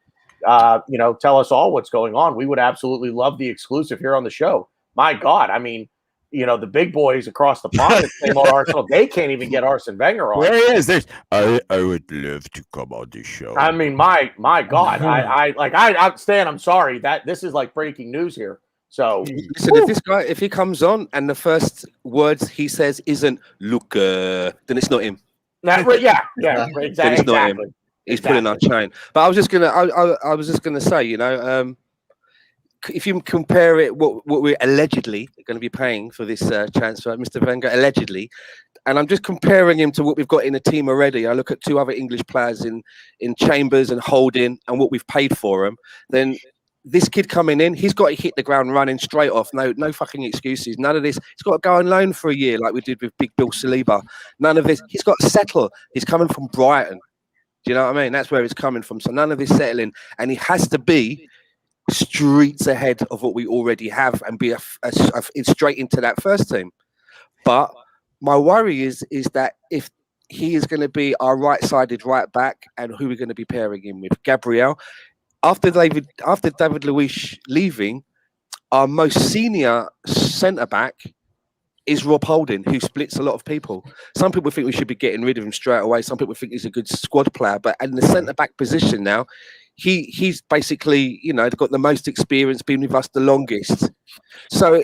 tell us all what's going on. We would absolutely love the exclusive here on the show. My God, I mean, the big boys across the pond that on Arsenal, they can't even get Arsene Wenger on. There he is. I would love to come on this show. I mean, my God, I Stan, I'm sorry that this is like breaking news here. So listen, if this guy, if he comes on and the first words he says isn't "look," then it's not him. Yeah, exactly. It's not him. He's pulling our chain. But I was just gonna say, if you compare it, what we're allegedly going to be paying for this transfer, Mr. Wenger, allegedly, and I'm just comparing him to what we've got in the team already. I look at two other English players in Chambers and Holding, and what we've paid for him. Then this kid coming in, he's got to hit the ground running straight off. No fucking excuses. None of this. He's got to go on loan for a year like we did with Big Bill Saliba. None of this. He's got to settle. He's coming from Brighton. Do you know what I mean? That's where it's coming from. So none of this settling, and he has to be streets ahead of what we already have and be straight into that first team. But my worry is that if he is going to be our right-sided right back, and who we're going to be pairing him with, Gabriel. After David Luiz leaving, our most senior centre back is Rob Holding, who splits a lot of people. Some people think we should be getting rid of him straight away. Some people think he's a good squad player, but in the centre back position now, he's basically, got the most experience, been with us the longest. So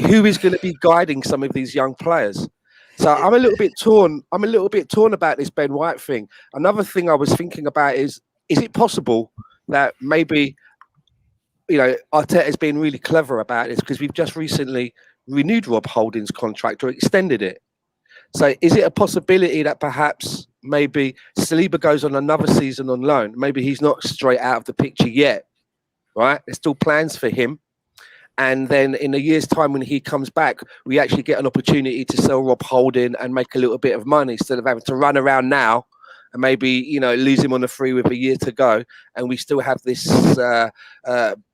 who is going to be guiding some of these young players? So I'm a little bit torn. I'm a little bit torn about this Ben White thing. Another thing I was thinking about is it possible that maybe, Arteta's been really clever about this, because we've just recently renewed Rob Holding's contract or extended it. So is it a possibility that perhaps maybe Saliba goes on another season on loan? Maybe he's not straight out of the picture yet, right? There's still plans for him. And then in a year's time, when he comes back, we actually get an opportunity to sell Rob Holding and make a little bit of money instead of having to run around now and maybe, lose him on the free with a year to go. And we still have this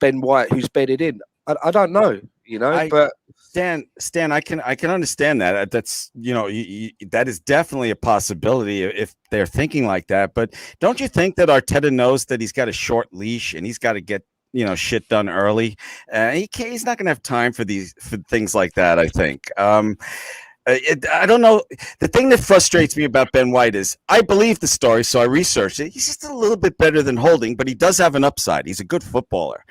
Ben White who's bedded in. I don't know, but Stan, I can understand that. That's, that is definitely a possibility if they're thinking like that. But don't you think that Arteta knows that he's got a short leash and he's got to get, shit done early? He's not going to have time for things like that, I think. I don't know. The thing that frustrates me about Ben White is I believe the story, so I researched it. He's just a little bit better than Holding, but he does have an upside. He's a good footballer.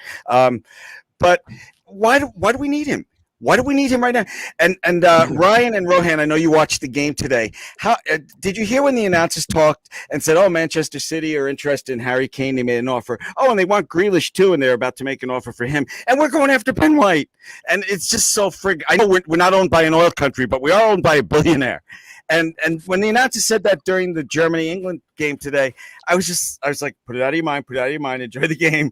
But why do we need him? Why do we need him right now? And Ryan and Rohan, I know you watched the game today. How did you hear when the announcers talked and said, "Oh, Manchester City are interested in Harry Kane. They made an offer. Oh, and they want Grealish too, and they're about to make an offer for him. And we're going after Ben White." And it's just so I know we're not owned by an oil country, but we are owned by a billionaire. And when the announcer said that during the Germany-England game today, I was like, put it out of your mind, enjoy the game.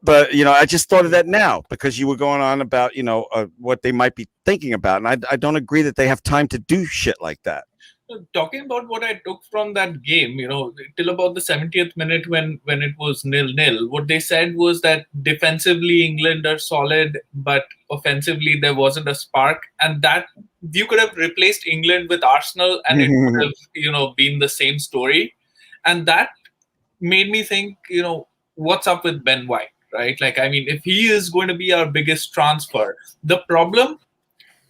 But, I just thought of that now because you were going on about, what they might be thinking about. And I don't agree that they have time to do shit like that. Talking about what I took from that game, till about the 70th minute when it was 0-0, what they said was that defensively England are solid, but offensively there wasn't a spark. And that you could have replaced England with Arsenal and it would have, been the same story. And that made me think, what's up with Ben White? Right? If he is going to be our biggest transfer, the problem,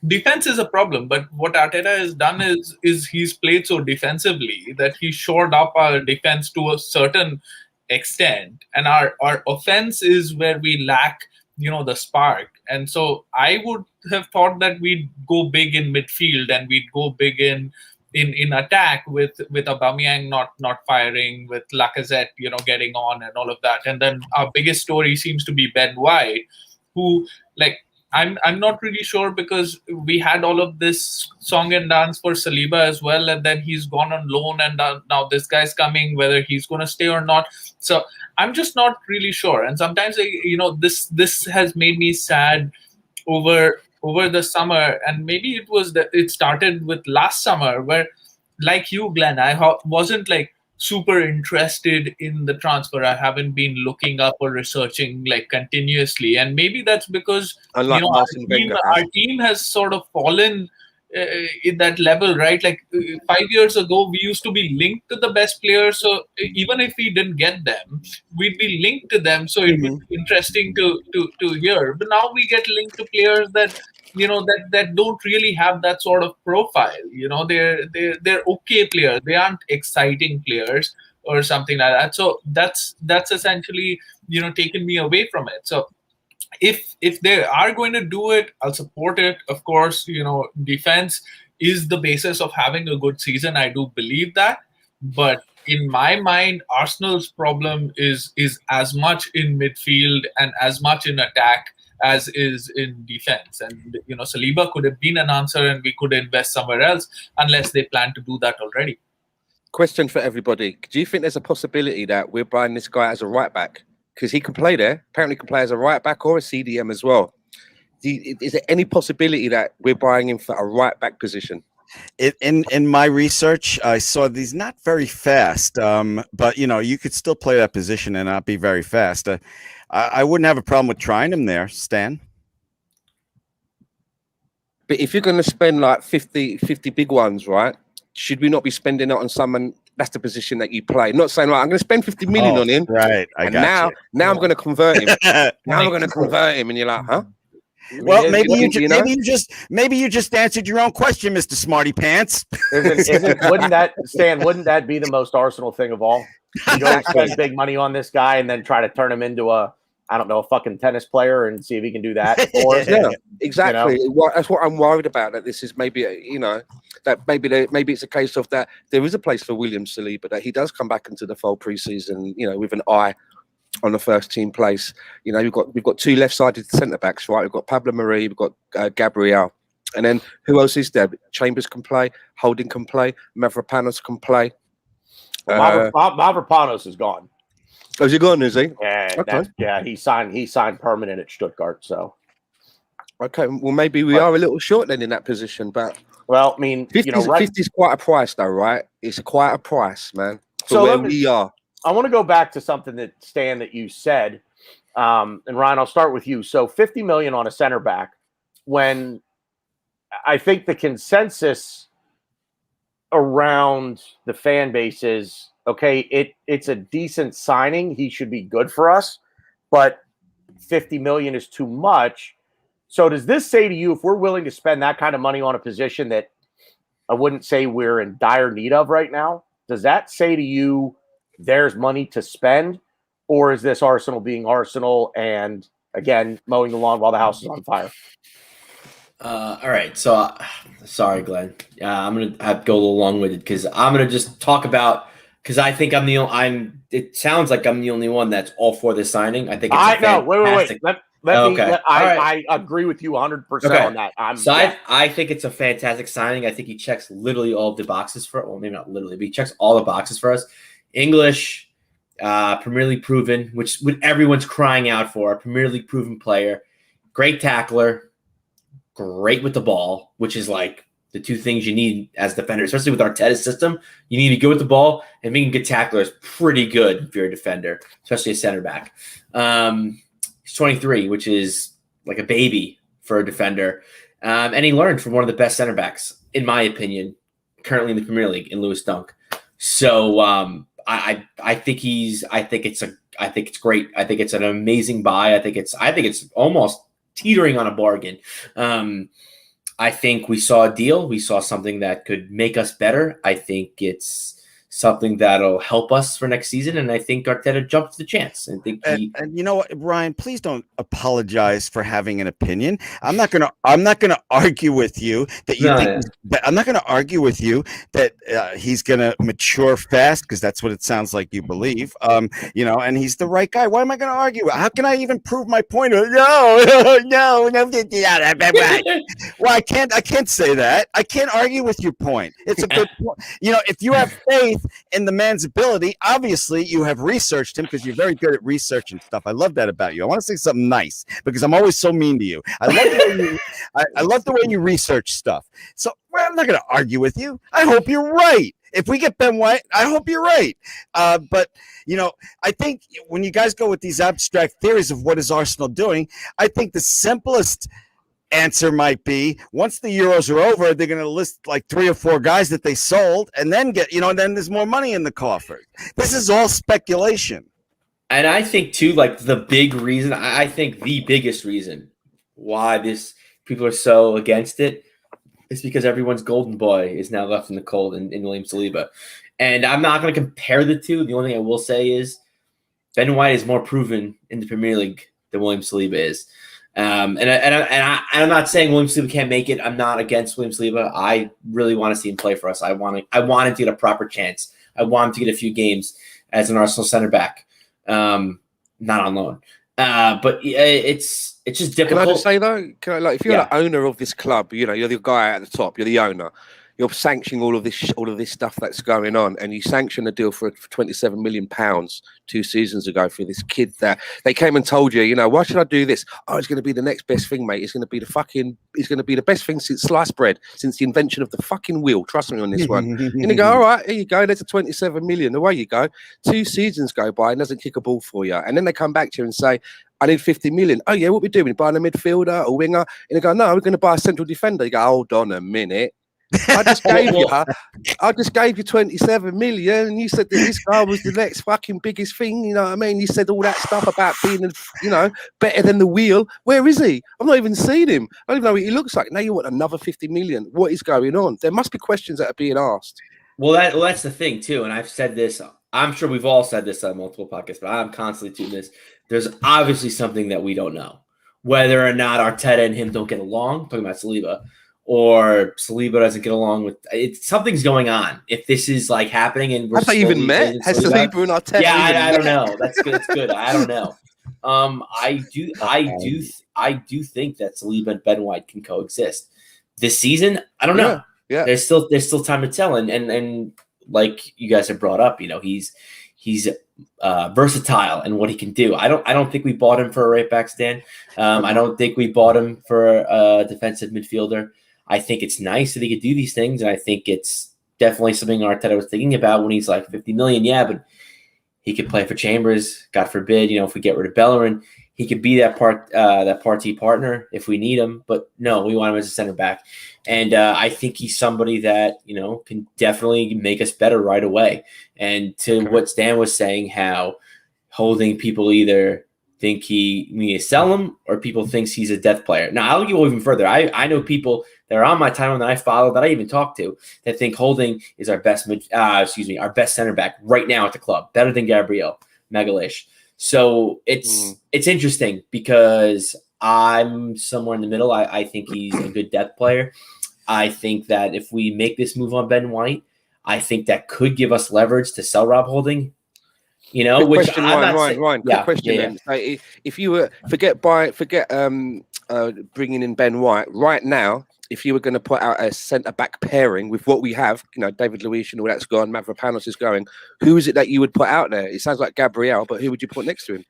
defense is a problem. But what Arteta has done is he's played so defensively that he shored up our defense to a certain extent. And our offense is where we lack, the spark. And so I would have thought that we'd go big in midfield and we'd go big in in attack with Aubameyang not firing, with Lacazette getting on and all of that. And then our biggest story seems to be Ben White, who like I'm not really sure, because we had all of this song and dance for Saliba as well, and then he's gone on loan, and now this guy's coming, whether he's going to stay or not. So I'm just not really sure. And sometimes this has made me sad over the summer, and maybe it started with last summer, where, like you, Glenn, I wasn't like super interested in the transfer. I haven't been looking up or researching like continuously, and maybe that's because Unlike Arsene Wenger our team has sort of fallen in that level, right? Like 5 years ago, we used to be linked to the best players, so even if we didn't get them, we'd be linked to them, so it would be interesting to hear. But now we get linked to players that that don't really have that sort of profile. They're okay players. They aren't exciting players or something like that. So that's essentially taken me away from it. So if they are going to do it, I'll support it. Of course, defense is the basis of having a good season. I do believe that. But in my mind, Arsenal's problem is as much in midfield and as much in attack as is in defense. And Saliba could have been an answer, and we could invest somewhere else, unless they plan to do that already. Question for everybody: do you think there's a possibility that we're buying this guy as a right back? Because he can play there, apparently can play as a right back or a CDM as well. Is there any possibility that we're buying him for a right back position? In my research, I saw he's not very fast, but you could still play that position and not be very fast. I wouldn't have a problem with trying him there, Stan. But if you're going to spend like 50 big ones, right? Should we not be spending it on someone? That's the position that you play. Not saying, like, I'm going to spend 50 million on him. Right. Now I'm going to convert him. Now I'm going to convert him. And you're like, huh? Well, maybe you just answered your own question, Mr. Smarty Pants. Wouldn't that be the most Arsenal thing of all? You go spend big money on this guy and then try to turn him into a fucking tennis player and see if he can do that. Or, yeah, exactly. That's what I'm worried about. That this is maybe that maybe it's a case of that there is a place for William Saliba, that he does come back into the fold pre-season, with an eye on the first team place. We've got two left-sided centre backs, right? We've got Pablo Mari, we've got Gabriel, and then who else is there? Chambers can play, Holding can play, Mavropanos can play. Mavropanos is gone. Oh, is he gone? Is he? Yeah, okay. He signed permanent at Stuttgart. So, okay, well maybe we are a little short then in that position, but 50 is quite a price though, right? It's quite a price, man. For where we are. I want to go back to something that Stan that you said, and Ryan, I'll start with you. So 50 million on a center back, when I think the consensus around the fan base is, okay, it's a decent signing. He should be good for us, but 50 million is too much. So does this say to you, if we're willing to spend that kind of money on a position that I wouldn't say we're in dire need of right now, does that say to you there's money to spend? Or is this Arsenal being Arsenal and, again, mowing the lawn while the house is on fire? All right. So, sorry, Glenn. I'm going to have to go a little long-winded, because I'm going to just talk about, because I think it sounds like I'm the only one that's all for this signing. I think it's wait. I agree with you 100% on that. I think it's a fantastic signing. I think he checks literally all of the boxes maybe not literally, but he checks all the boxes for us. English, Premier League proven, which everyone's crying out for. A Premier League proven player, great tackler, great with the ball, which is like the two things you need as a defender, especially with Arteta's system. You need to go with the ball, and being a good tackler is pretty good if you're a defender, especially a center back. He's 23, which is like a baby for a defender. And he learned from one of the best center backs, in my opinion, currently in the Premier League, in Lewis Dunk. So I think it's great. I think it's an amazing buy. I think it's almost teetering on a bargain. I think we saw a deal. We saw something that could make us better. I think it's something that'll help us for next season. And I think Arteta jumps the chance. I think and you know what, Ryan, please don't apologize for having an opinion. I'm not gonna argue with you that you think I'm not gonna argue with you that he's gonna mature fast, because that's what it sounds like you believe. You know, and he's the right guy. Why am I gonna argue? How can I even prove my point? No. Well, I can't say that. I can't argue with your point. It's a good point. You know, if you have faith in the man's ability, obviously you have researched him, because you're very good at researching stuff. I love that about you. I want to say something nice, because I'm always so mean to you. I love the way you research stuff. So I'm not going to argue with you. I hope you're right. If we get Ben White, I hope you're right. But, you know, I think when you guys go with these abstract theories of what is Arsenal doing, I think the simplest answer might be, once the Euros are over, they're going to list like 3 or 4 guys that they sold, and then get, you know, and then there's more money in the coffer. This is all speculation. And I think too, like the big reason, I think the biggest reason why people are so against it is because everyone's golden boy is now left in the cold in William Saliba. And I'm not going to compare the two. The only thing I will say is Ben White is more proven in the Premier League than William Saliba is. And I'm not saying William Saliba can't make it. I'm not against William Saliba. I really want to see him play for us. I want him to get a proper chance. I want him to get a few games as an Arsenal center back, not on loan. But it's just difficult. Can I just say though, if you're the owner of this club, you know, you're the guy at the top, you're the owner. You're sanctioning all of this stuff that's going on, and you sanction a deal for £27 million 2 seasons ago for this kid that they came and told you, you know, why should I do this? Oh, it's going to be the next best thing, mate. It's going to be the best thing since sliced bread, since the invention of the fucking wheel. Trust me on this one. And you go, all right, here you go. There's a 27 million. Away you go. 2 seasons go by and doesn't kick a ball for you, and then they come back to you and say, I need 50 million. Oh yeah, what we doing? Buying a midfielder, a winger? And they go, no, we're going to buy a central defender. You go, hold on a minute. I just gave you 27 million, and you said that this guy was the next fucking biggest thing. You know what I mean? You said all that stuff about being, you know, better than the wheel. Where is he? I've not even seen him. I don't even know what he looks like. Now you want another 50 million. What is going on? There must be questions that are being asked. Well, that's the thing too, and I've said this. I'm sure we've all said this on multiple podcasts, but I'm constantly doing this. There's obviously something that we don't know, whether or not Arteta and him don't get along. Talking about Saliba. Or Saliba doesn't get along with it. Something's going on. If this is like happening, and we're have they even met? Has Saliba and Arteta? Yeah, I don't know. That's good. That's good. I don't know. I do think that Saliba and Ben White can coexist this season. I don't know. Yeah. There's still time to tell. And like you guys have brought up, you know, he's versatile in what he can do. I don't think we bought him for a right back stand. I don't think we bought him for a defensive midfielder. I think it's nice that he could do these things, and I think it's definitely something Arteta was thinking about when he's like 50 million. Yeah, but he could play for Chambers. God forbid, you know, if we get rid of Bellerin, he could be that party partner if we need him. But no, we want him as a center back, and I think he's somebody that, you know, can definitely make us better right away. And to what Stan was saying, how holding people either think we need to sell him or people thinks he's a death player. Now I'll go even further. I know people that are on my timeline that I follow, that I even talk to, that think Holding is our best center back right now at the club, better than Gabriel Magalhaes. So it's interesting because I'm somewhere in the middle. I think he's a good depth player. I think that if we make this move on Ben White, I think that could give us leverage to sell Rob Holding. You know, quick which question, I'm Ryan. Quick question. Then. Like, if you were forget bringing in Ben White right now, if you were going to put out a centre back pairing with what we have, you know, David Luiz and all that's gone, Mavropanos is going, who is it that you would put out there? It sounds like Gabriel, but who would you put next to him?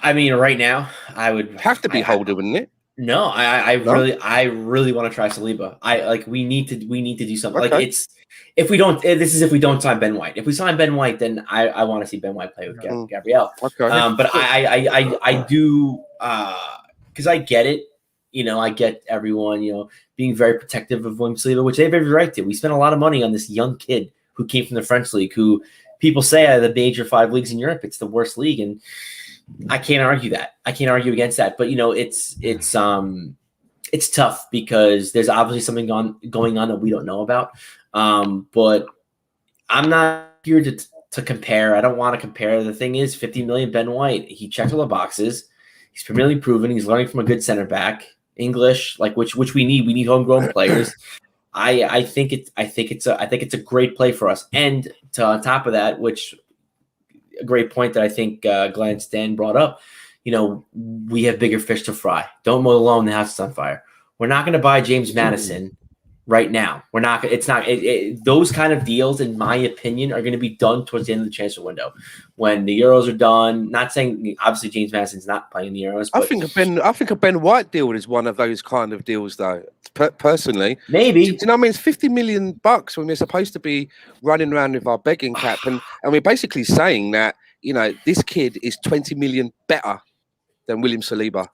I mean, right now, I would have to be Holder, wouldn't it? No, I really want to try Saliba. We need to do something. Okay. Like if we don't sign Ben White. If we sign Ben White, then I want to see Ben White play with Gabriel. Okay. But I do because I get it. You know, I get everyone, you know, being very protective of William Saliba, which they have every right to. We spent a lot of money on this young kid who came from the French league, who people say are the major 5 leagues in Europe, it's the worst league, and I can't argue that. I can't argue against that. But you know, it's tough because there's obviously something going on that we don't know about. But I'm not here to compare. I don't want to compare. The thing is, 50 million Ben White. He checked all the boxes. He's Premier League proven. He's learning from a good center back. English, like which we need. We need homegrown players. I think it's a great play for us. And on top of that, which a great point that I think Glenn Stan brought up. We have bigger fish to fry. Don't mow the lawn, the house is on fire. We're not going to buy James Madison right now. We're not. It's not. Those kind of deals, in my opinion, are going to be done towards the end of the transfer window when the Euros are done. Not saying obviously James Madison's not playing the Euros. But I think a Ben White deal is one of those kind of deals, though. Personally, maybe. Do you know what I mean? It's $50 million when we're supposed to be running around with our begging cap, and we're basically saying that this kid is 20 million better than William Saliba.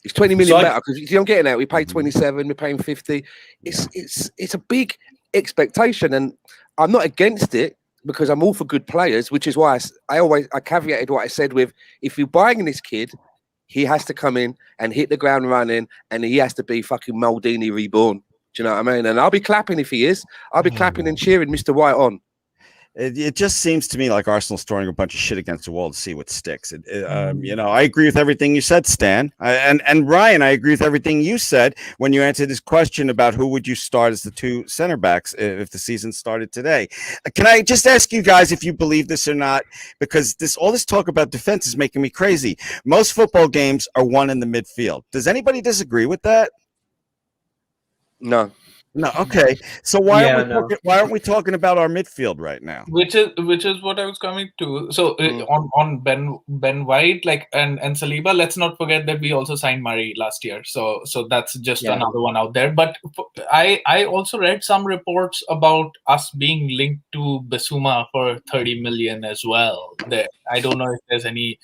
It's 20 million better because you don't get it. We pay 27, we're paying 50. It's a big expectation, and I'm not against it because I'm all for good players, which is why I caveated what I said with, if you're buying this kid, he has to come in and hit the ground running, and he has to be fucking Maldini reborn. Do you know what I mean? And I'll be clapping if he is. I'll be clapping and cheering Mr. White on. It just seems to me like Arsenal's throwing a bunch of shit against the wall to see what sticks. I agree with everything you said, Stan. And Ryan, I agree with everything you said when you answered this question about who would you start as the two center backs if the season started today. Can I just ask you guys if you believe this or not? Because all this talk about defense is making me crazy. Most football games are won in the midfield. Does anybody disagree with that? No. No, okay. So why aren't we talking about our midfield right now? Which is what I was coming to. So on Ben White, and Saliba, let's not forget that we also signed Murray last year. So that's just another one out there. But I also read some reports about us being linked to Bissouma for 30 million as well. There, I don't know if there's any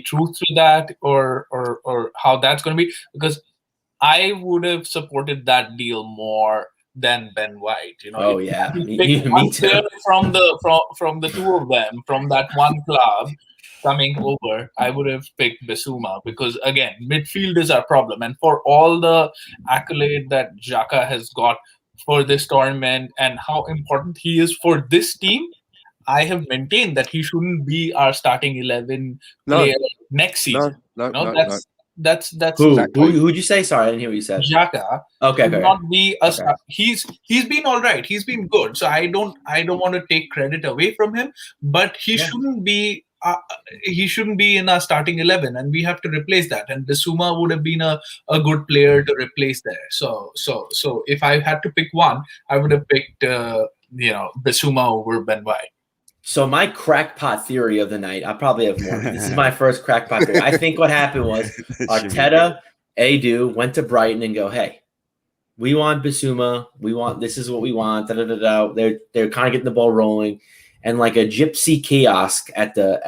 truth to that or how that's going to be, because I would have supported that deal more than Ben White. Oh yeah, me too. From the two of them, from that one club coming over, I would have picked Bissouma because again, midfield is our problem, and for all the accolade that Xhaka has got for this tournament and how important he is for this team, I have maintained that he shouldn't be our starting 11 player next season. No. That's who? exactly. Who'd you say? Sorry, I didn't hear what you said. Xhaka. Okay. Not be a star. He's been all right. He's been good. So I don't want to take credit away from him, but he shouldn't be. He shouldn't be in our starting 11, and we have to replace that. And Bissouma would have been a good player to replace there. So if I had to pick one, I would have picked Bissouma over Ben White. So my crackpot theory of the night, I probably have more. This is my first crackpot theory. I think what happened was Arteta, Edu went to Brighton and go, hey, we want Bissouma. This is what we want. They're kind of getting the ball rolling. And like a gypsy kiosk at the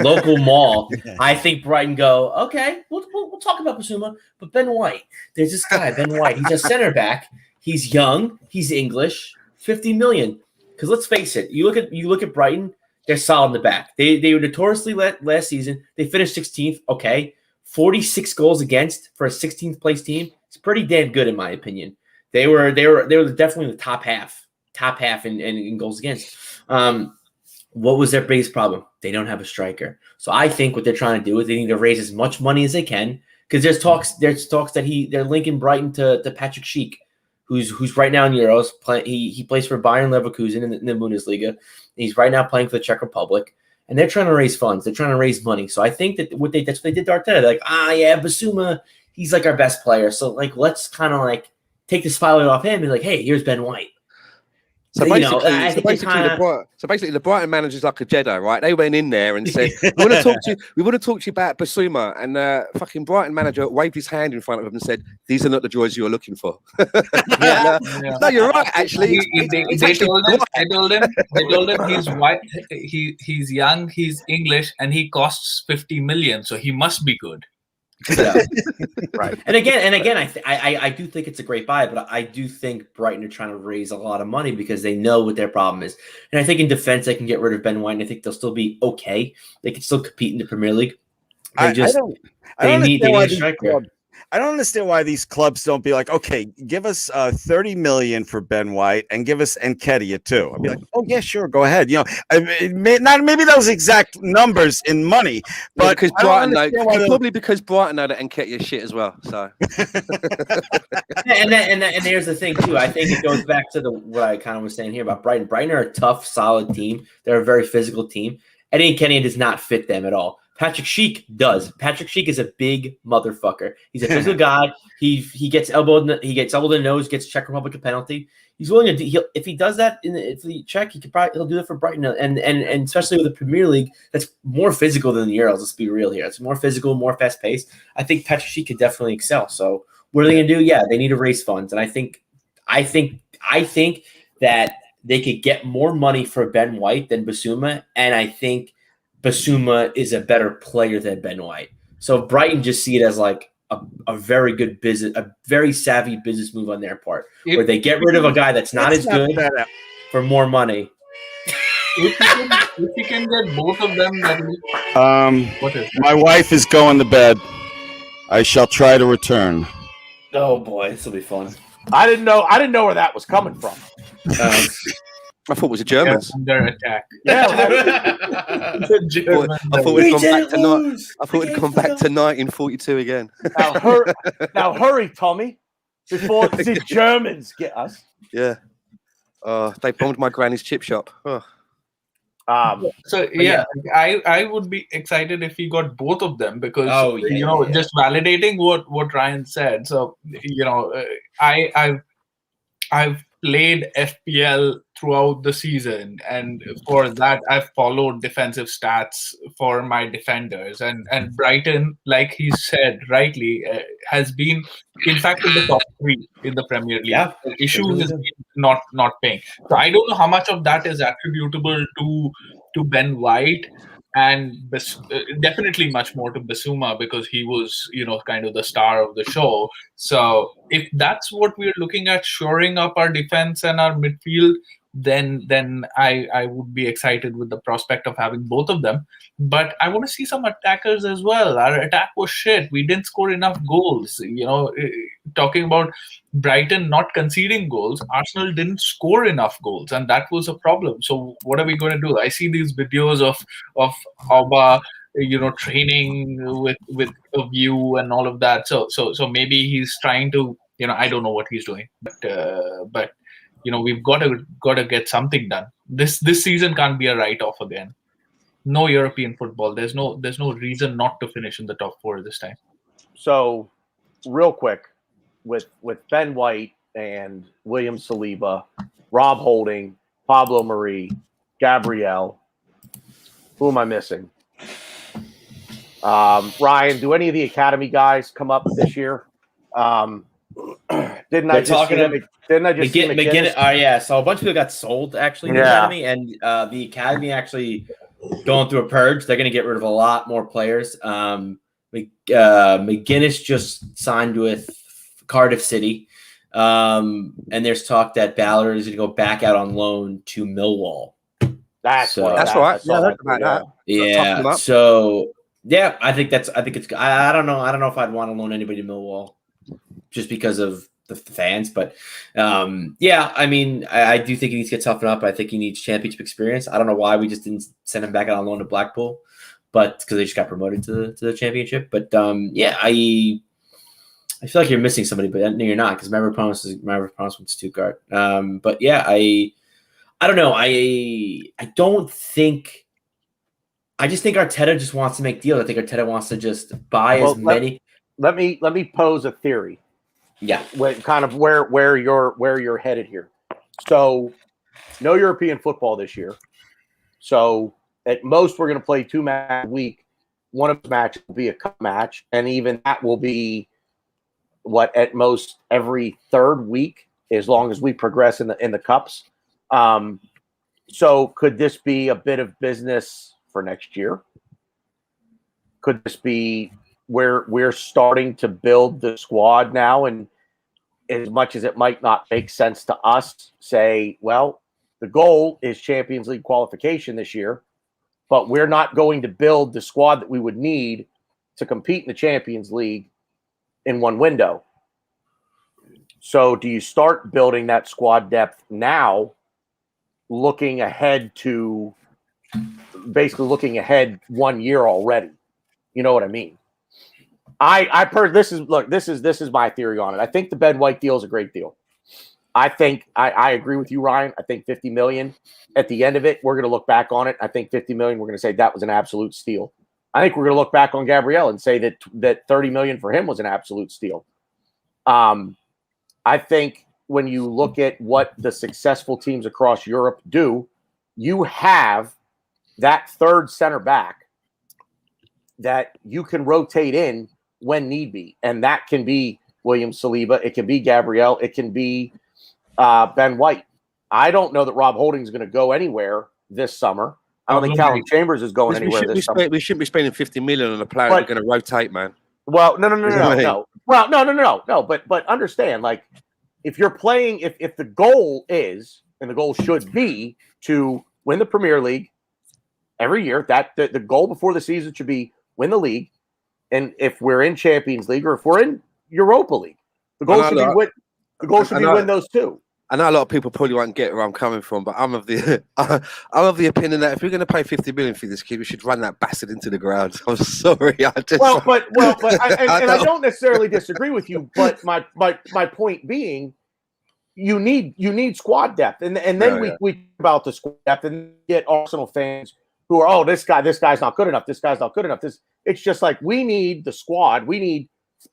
local mall, I think Brighton go, okay, we'll talk about Bissouma. But Ben White, there's this guy, Ben White. He's a center back. He's young. He's English. 50 million. Because let's face it, you look at Brighton, they're solid in the back. They were notoriously last season. They finished 16th. Okay, 46 goals against for a 16th place team. It's pretty damn good in my opinion. They were definitely in the top half in goals against. What was their biggest problem? They don't have a striker. So I think what they're trying to do is they need to raise as much money as they can, because there's talks that they're linking Brighton to Patrick Schick, who's right now in Euros. He plays for Bayern Leverkusen in the Bundesliga. He's right now playing for the Czech Republic, and they're trying to raise funds. They're trying to raise money. So I think that's what they did to Arteta. They're like, Bissouma, he's like our best player. So like, let's kind of like take the spotlight off him and be like, hey, here's Ben White. So basically, the Brighton manager's like a Jedi, right? They went in there and said, "We want to talk to you about Bissouma," and fucking Brighton manager waved his hand in front of him and said, "These are not the droids you're looking for." No, you're right. Actually, they told him he's white, he's young, he's English, and he costs 50 million, so he must be good. Yeah. Right. And again, I do think it's a great buy, but I do think Brighton are trying to raise a lot of money because they know what their problem is. And I think in defense, they can get rid of Ben White, and I think they'll still be okay. They can still compete in the Premier League. They need a striker. I don't understand why these clubs don't be like, okay, give us 30 million for Ben White and give us Nketiah too. I'd be like, oh yeah, sure, go ahead. You know, not maybe those exact numbers in money, but because I don't Brighton know, understand why they're- probably because Brighton know that Nketiah shit as well. So And here's the thing too. I think it goes back to what I kind of was saying here about Brighton. Brighton are a tough, solid team. They're a very physical team. Eddie Nketiah does not fit them at all. Patrick Sheik does. Patrick Sheik is a big motherfucker. He's a physical guy. He gets elbowed. He gets elbowed in the nose. Gets Czech Republic a penalty. He's willing to. If he does that if the Czech, he'll do it for Brighton, and especially with the Premier League, that's more physical than the Euros. Let's be real here. It's more physical, more fast paced. I think Patrick Sheik could definitely excel. So what are they gonna do? Yeah, they need to raise funds, and I think that they could get more money for Ben White than Basuma, and I think Basuma is a better player than Ben White. So Brighton just see it as like a very good business, a very savvy business move on their part, where they get rid of a guy that's not as good for more money. If you can get both of them, my wife is going to bed. I shall try to return. Oh boy, this will be fun. I didn't know where that was coming from. I thought it was the Germans. Under attack. Yeah, I thought we'd gone back to 1942 again. now hurry, Tommy, before the Germans get us. Yeah. They bombed my granny's chip shop. Oh. I would be excited if we got both of them because just validating what Ryan said. So I've played FPL throughout the season, and for that I've followed defensive stats for my defenders, and Brighton, like he said rightly, has been in fact in the top 3 in the Premier League. Yeah, the issue is not paying. So I don't know how much of that is attributable to Ben White, and definitely much more to Basuma because he was, kind of the star of the show. So if that's what we're looking at, shoring up our defense and our midfield, then I would be excited with the prospect of having both of them. But I want to see some attackers as well. Our attack was shit. We didn't score enough goals. Talking about Brighton not conceding goals, Arsenal didn't score enough goals, and that was a problem. So what are we going to do? I see these videos of Auba, training with a view and all of that. So maybe he's trying to, I don't know what he's doing, but we've got to get something done. This season can't be a write-off again. No European football. There's no reason not to finish in the top 4 this time. So, real quick, with Ben White and William Saliba, Rob Holding, Pablo Marie, Gabriel, who am I missing? Ryan, do any of the academy guys come up this year? Didn't I just see McGinnis? Yeah. So a bunch of people got sold actually in the academy, and the academy actually going through a purge. They're going to get rid of a lot more players. McGinnis just signed with Cardiff City, and there's talk that Ballard is going to go back out on loan to Millwall. That's right. Yeah. So yeah, I think it's. I don't know. I don't know if I'd want to loan anybody to Millwall, just because of the fans. But I mean, I do think he needs to get toughened up. I think he needs championship experience. I don't know why we just didn't send him back out on loan to Blackpool, but because they just got promoted to the championship. But I feel like you're missing somebody, but no, you're not, because remember promise went to Stuttgart. But yeah, I don't know. I don't think. I just think Arteta just wants to make deals. I think Arteta wants to just buy as many. Let me pose a theory. Yeah, kind of where you're headed here. So, no European football this year. So at most we're going to play 2 matches a week. One of the matches will be a cup match, and even that will be at most every 3rd week, as long as we progress in the cups. So could this be a bit of business for next year? Could this be where we're starting to build the squad now, and as much as it might not make sense to us, say, well, the goal is Champions League qualification this year, but we're not going to build the squad that we would need to compete in the Champions League in one window. So do you start building that squad depth now, looking ahead 1 year already? You know what I mean? This is my theory on it. I think the Ben White deal is a great deal. I think I agree with you, Ryan. I think 50 million at the end of it, we're going to look back on it. I think 50 million, we're going to say that was an absolute steal. I think we're going to look back on Gabriel and say that 30 million for him was an absolute steal. I think when you look at what the successful teams across Europe do, you have that third center back that you can rotate in when need be. And that can be William Saliba. It can be Gabriel. It can be Ben White. I don't know that Rob Holding is going to go anywhere this summer. I don't think Callum Chambers is going anywhere this summer. We shouldn't be spending 50 million on a player that's going to rotate, man. Well, no. Well, no. But understand, like, if you're playing, if the goal is, and the goal should be, to win the Premier League every year, that the goal before the season should be win the league. And if we're in Champions League or if we're in Europa League, the goal should be win. The goal should be win those two. I know a lot of people probably won't get where I'm coming from, but I'm of the opinion that if we're going to pay 50 million for this kid, we should run that bastard into the ground. I'm sorry, I don't necessarily disagree with you, but my point being, you need squad depth, and then we talk about the squad depth and get Arsenal fans who are, this guy's not good enough. It's just like, we need the squad. We need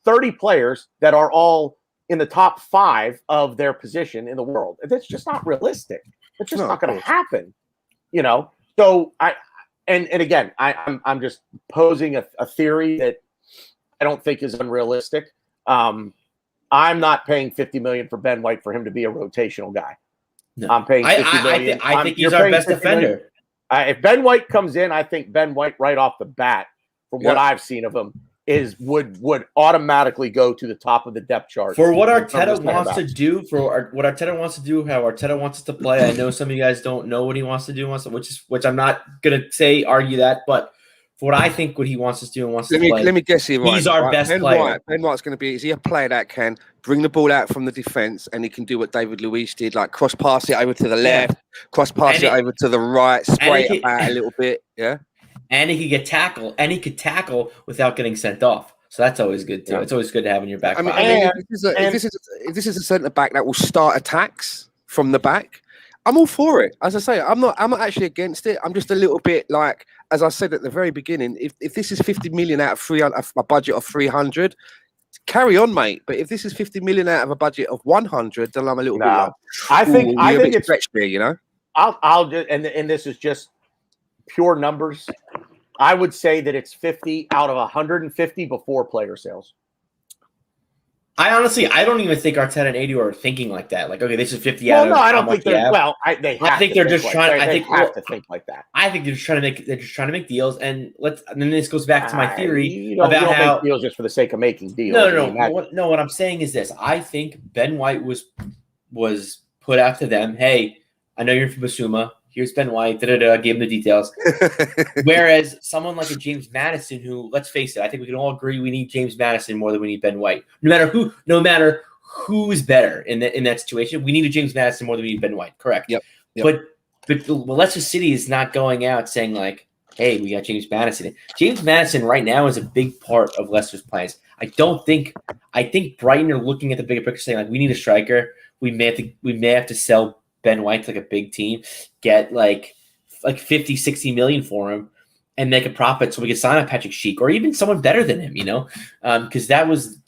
30 players that are all in the top 5 of their position in the world. That's just not realistic. It's just not going to happen, So again, I'm just posing a theory that I don't think is unrealistic. I'm not paying 50 million for Ben White for him to be a rotational guy. No. I'm paying 50 million. I think he's our best defender. If Ben White comes in, I think Ben White right off the bat, from what I've seen of him, would automatically go to the top of the depth chart. For what Arteta wants to do, how Arteta wants us to play. I know some of you guys don't know what he wants to do, which I'm not gonna argue that, but for what I think what he wants us to do and wants to play. Let me guess here, He's our best player. Ben White's going to be, is he a player that can bring the ball out from the defence and he can do what David Luiz did, like cross pass it over to the left, cross pass it over to the right, spray it about a little bit, And he could tackle without getting sent off. So that's always good too. It's always good to have in your back. If this is a centre back that will start attacks from the back, I'm all for it. As I say, I'm not actually against it. I'm just a little bit like, as I said at the very beginning, if this is 50 million out of a budget of 300, carry on, mate. But if this is 50 million out of a budget of 100, then I'm a little bit like, I think it's stretched there, I'll just, and this is just pure numbers. I would say that it's 50 out of 150 before player sales. I don't even think Arteta and Adu are thinking like that. Like, okay, this is 50 out of. No, I don't think they're. Well, they have. I think they're just trying. They have to think like that. I think they're just trying to make deals, and then this goes back to my theory you don't make deals just for the sake of making deals. No. What I'm saying is this: I think Ben White was put out to them. Hey, I know you're from Basuma. Here's Ben White. Gave him the details. Whereas someone like a James Maddison, who, let's face it, I think we can all agree we need James Maddison more than we need Ben White. No matter who's better in that situation, we need a James Maddison more than we need Ben White. Correct. Yep. But Leicester City is not going out saying like, hey, we got James Maddison. James Maddison right now is a big part of Leicester's plans. I think Brighton are looking at the bigger picture, saying like, we need a striker. We may have to sell Ben White to like a big team, get like 50, 60 million for him and make a profit so we can sign a Patrick Schick or even someone better than him, because that was,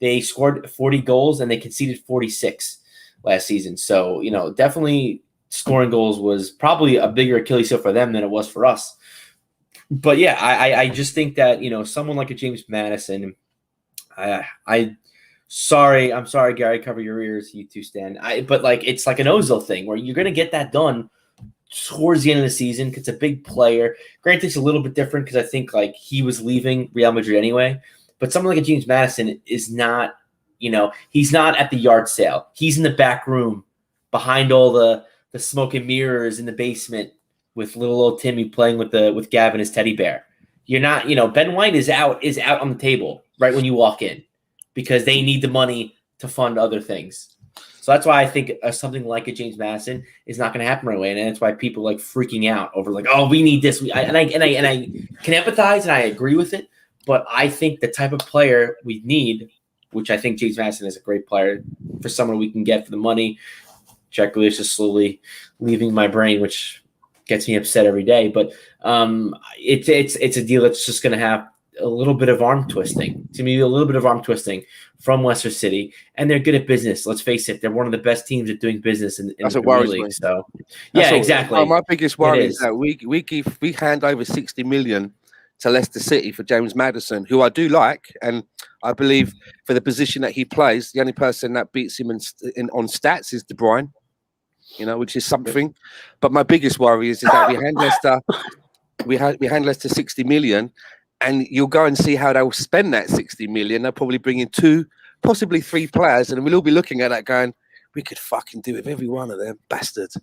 they scored 40 goals and they conceded 46 last season. So, definitely scoring goals was probably a bigger Achilles heel for them than it was for us. But yeah, I just think that, someone like a James Maddison, I'm sorry, Gary, cover your ears, you two, Stan. But like, it's like an Ozil thing where you're going to get that done towards the end of the season because it's a big player. Granted, it's a little bit different because I think like he was leaving Real Madrid anyway. But someone like a James Maddison is not, he's not at the yard sale. He's in the back room behind all the smoke and mirrors in the basement with little old Timmy playing with Gavin, his teddy bear. You're not, Ben White is out on the table right when you walk in. because they need the money to fund other things. So that's why I think something like a James Madison is not going to happen right away, and that's why people like freaking out over like, oh, we need this. And I can empathize and I agree with it, but I think the type of player we need, which I think James Madison is a great player for someone we can get for the money. Jack Grealish is slowly leaving my brain, which gets me upset every day. But it's a deal that's just going to have a little bit of arm twisting. To me, a little bit of arm twisting from Leicester City, and they're good at business. Let's face it; they're one of the best teams at doing business in the Premier League. So, yeah, exactly. My biggest worry is that we hand over 60 million to Leicester City for James Madison, who I do like, and I believe for the position that he plays, the only person that beats him on stats is De Bruyne, which is something. But my biggest worry is that we hand Leicester 60 million. And you'll go and see how they'll spend that 60 million. They'll probably bring in 2, possibly 3 players, and we'll all be looking at that going, we could fucking do it with every one of them bastards.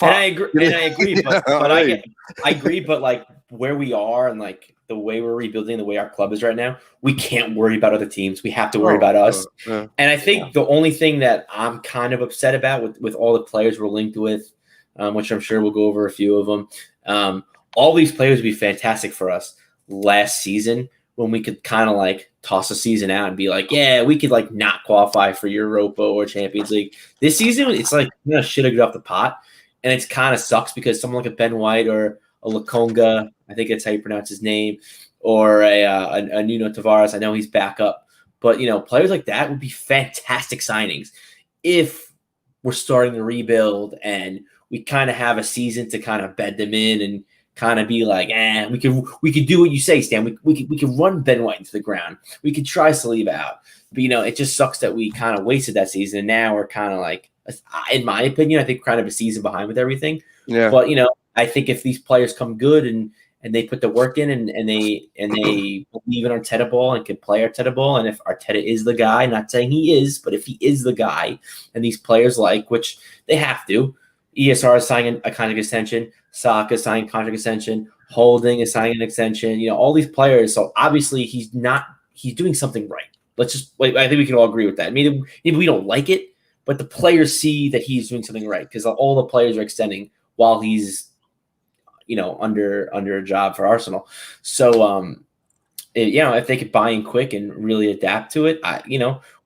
And I agree, but I agree, but like where we are and like the way we're rebuilding, the way our club is right now, we can't worry about other teams. We have to worry about us. And I think the only thing that I'm kind of upset about with all the players we're linked with, which I'm sure we'll go over a few of them, all these players would be fantastic for us last season when we could kind of like toss a season out and be like, yeah, we could like not qualify for Europa or Champions League. This season, it's like, shit to get off the pot. And it's kind of sucks because someone like a Ben White or a Lokonga, I think that's how you pronounce his name, or a Nuno Tavares, I know he's back up. But, players like that would be fantastic signings if we're starting to rebuild and we kind of have a season to kind of bed them in and kind of be like, we could do what you say, Stan. We could run Ben White into the ground. We could try Saliba out. But, it just sucks that we kind of wasted that season. And now we're kind of like, in my opinion, I think kind of a season behind with everything. Yeah. But, I think if these players come good and they put the work in and they believe in Arteta ball and can play Arteta ball, and if Arteta is the guy, not saying he is, but if he is the guy and these players which they have to, ESR is signing a contract extension, Saka is signing contract extension, Holding is signing an extension, all these players. So obviously he's doing something right. Let's just wait. I think we can all agree with that. Maybe we don't like it, but the players see that he's doing something right because all the players are extending while he's, under a job for Arsenal. So, if they could buy in quick and really adapt to it,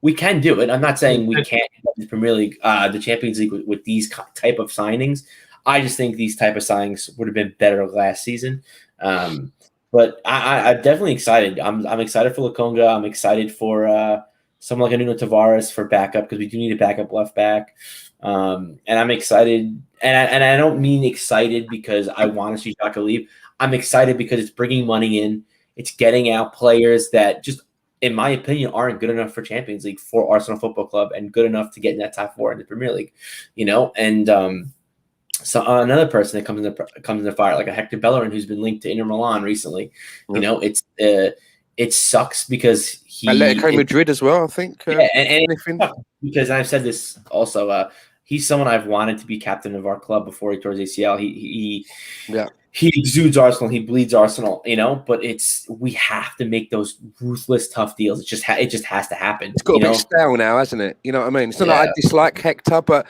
we can do it. I'm not saying we can't the Premier League, the Champions League with these type of signings. I just think these type of signings would have been better last season. But I'm definitely excited. I'm excited for Lokonga. I'm excited for someone like a Nuno Tavares for backup because we do need a backup left back. And I'm excited. And I don't mean excited because I want to see Xhaka leave. I'm excited because it's bringing money in. It's getting out players that just, in my opinion, aren't good enough for Champions League for Arsenal Football Club and good enough to get in that top 4 in the Premier League, And so another person that comes in the fire, like a Hector Bellerin, who's been linked to Inter Milan recently, it sucks because he Atletico Madrid as well, I think. Because I've said this also. He's someone I've wanted to be captain of our club before he tore his ACL. He exudes Arsenal. He bleeds Arsenal, But we have to make those ruthless, tough deals. It just has to happen. It's got a bit stale now, hasn't it? You know what I mean? It's not like I dislike Hector, but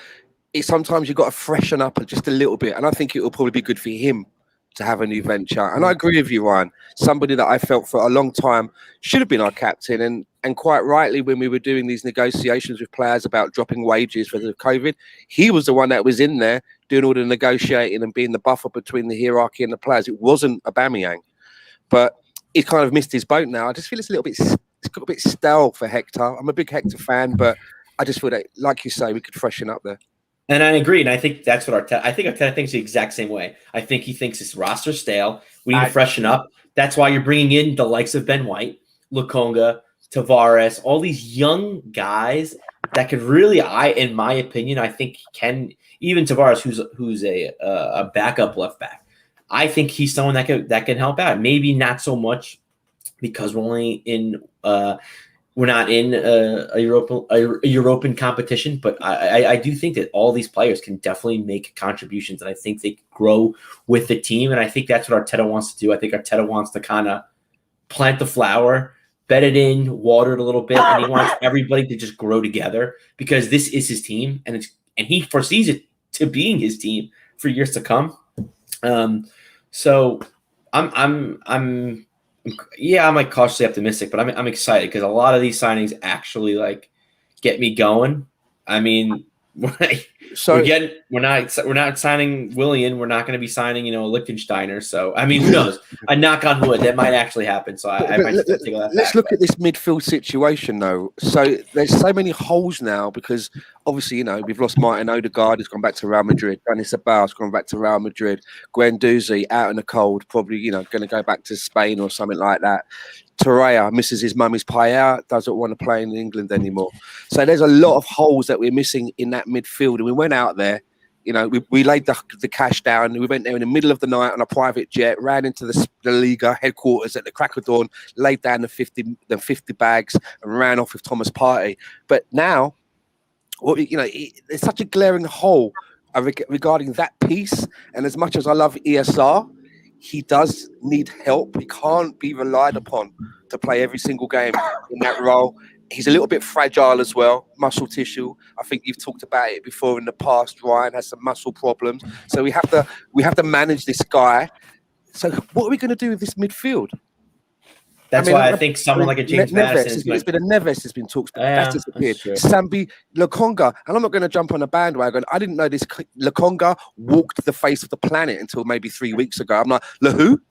sometimes you've got to freshen up just a little bit. And I think it will probably be good for him to have a new venture. And I agree with you, Ryan. Somebody that I felt for a long time should have been our captain. And quite rightly, when we were doing these negotiations with players about dropping wages for the COVID, he was the one that was in there doing all the negotiating and being the buffer between the hierarchy and the players. It wasn't Aubameyang. But he kind of missed his boat now. I just feel it's got a bit stale for Hector. I'm a big Hector fan, but I just feel that, like you say, we could freshen up there. And I agree, and I think that's what Arteta thinks the exact same way. I think he thinks this roster's stale. We need to freshen up. That's why you're bringing in the likes of Ben White, Lokonga, Tavares, all these young guys that could really, in my opinion, I think even Tavares, who's a backup left back. I think he's someone that can help out. Maybe not so much because we're not in a European competition, but I do think that all these players can definitely make contributions, and I think they grow with the team, and I think that's what Arteta wants to do. I think Arteta wants to kind of plant the flower, bedded in, watered a little bit, and he wants everybody to just grow together because this is his team, and he foresees it to being his team for years to come. So I'm like cautiously optimistic, but I'm excited because a lot of these signings actually like get me going. I mean, we're not signing Willian. We're not going to be signing, a Liechtensteiner. So I mean, who knows? A knock on wood, that might actually happen. So I might still take that. Let's look at this midfield situation though. So there's so many holes now because obviously, we've lost Martin Odegaard, who's gone back to Real Madrid. Gunnersapp's gone back to Real Madrid. Guendouzi out in the cold, probably, going to go back to Spain or something like that. Torreira misses his mummy's paella, doesn't want to play in England anymore. So there's a lot of holes that we're missing in that midfield. And we went out there, we laid the cash down. We went there in the middle of the night on a private jet, ran into the Liga headquarters at the crack of dawn, laid down the 50 bags and ran off with Thomas Partey. But now, there's such a glaring hole regarding that piece. And as much as I love ESR, he does need help. He can't be relied upon to play every single game in that role. He's a little bit fragile as well, muscle tissue. I think you've talked about it before in the past. Ryan has some muscle problems. So we have to manage this guy. So what are we going to do with this midfield? That's why I think someone like a James Maddison. There's been a Neves has been talked about. That's disappeared. Sambi Lokonga, and I'm not going to jump on a bandwagon. I didn't know this Lokonga walked the face of the planet until maybe 3 weeks ago. I'm like, who?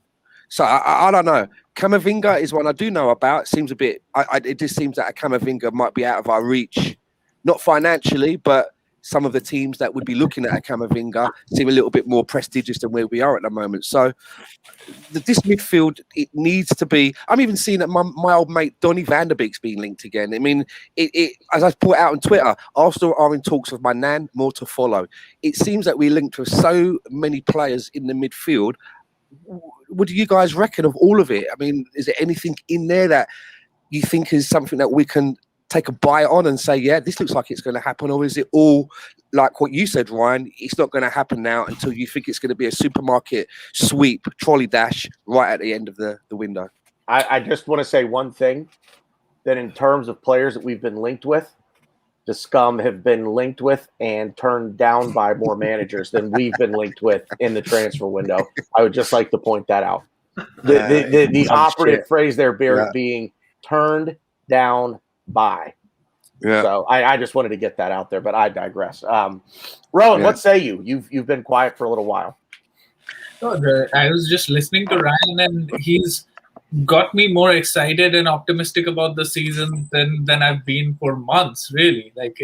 So I don't know. Camavinga is one I do know about. It seems a bit. It just seems that a Camavinga might be out of our reach, not financially, but some of the teams that would be looking at a Camavinga seem a little bit more prestigious than where we are at the moment. So this midfield, it needs to be. I'm even seeing that my old mate Donny van der Beek's being linked again. I mean, as I put out on Twitter, Arsenal are in talks with my nan, more to follow. It seems that we're linked with so many players in the midfield. What do you guys reckon of all of it? I mean, is there anything in there that you think is something that we can take a bite on and say, yeah, this looks like it's going to happen? Or is it all like what you said, Ryan? It's not going to happen now until you think it's going to be a supermarket sweep, trolley dash right at the end of the window. I just want to say one thing, that in terms of players that we've been linked with, the scum have been linked with and turned down by more managers than we've been linked with in the transfer window. I would just like to point that out. The operative phrase there being turned down by. Yeah. So I just wanted to get that out there, but I digress. Rowan, what say you? You've been quiet for a little while. I was just listening to Ryan, and he's got me more excited and optimistic about the season than I've been for months, really. Like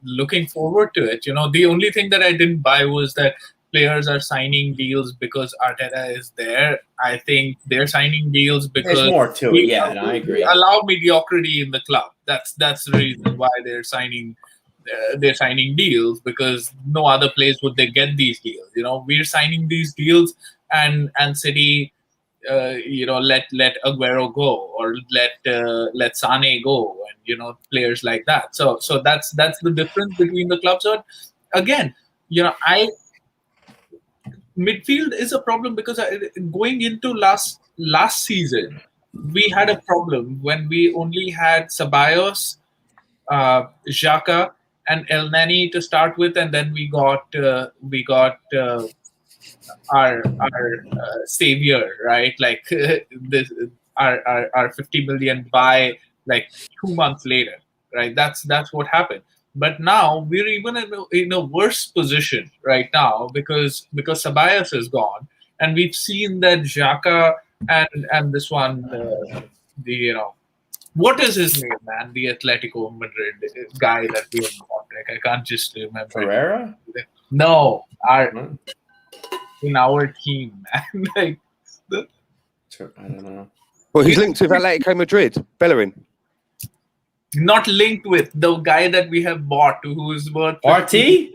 looking forward to it. The only thing that I didn't buy was that players are signing deals because Arteta is there. I think they're signing deals because there's more to it. Yeah, and I agree. Allow mediocrity in the club. That's the reason why they're signing deals, because no other place would they get these deals. We're signing these deals, and City, let Aguero go, or let Sane go, and players like that. So that's the difference between the clubs. So again, midfield is a problem because going into last season, we had a problem when we only had Ceballos, Xhaka, and El Nani to start with, and then we got our savior, right? Like this, our 50 million buy like 2 months later, right? That's what happened. But now we're even in a worse position right now because Ceballos is gone, and we've seen that Xhaka and this one, what is his name, man? The Atletico Madrid guy that we have bought. Like, I can't just remember. Pereira? No, in our team, man. Like, I don't know. Well, he's linked with Atletico Madrid, Bellerin. Not linked with the guy that we have bought, who's worth RT?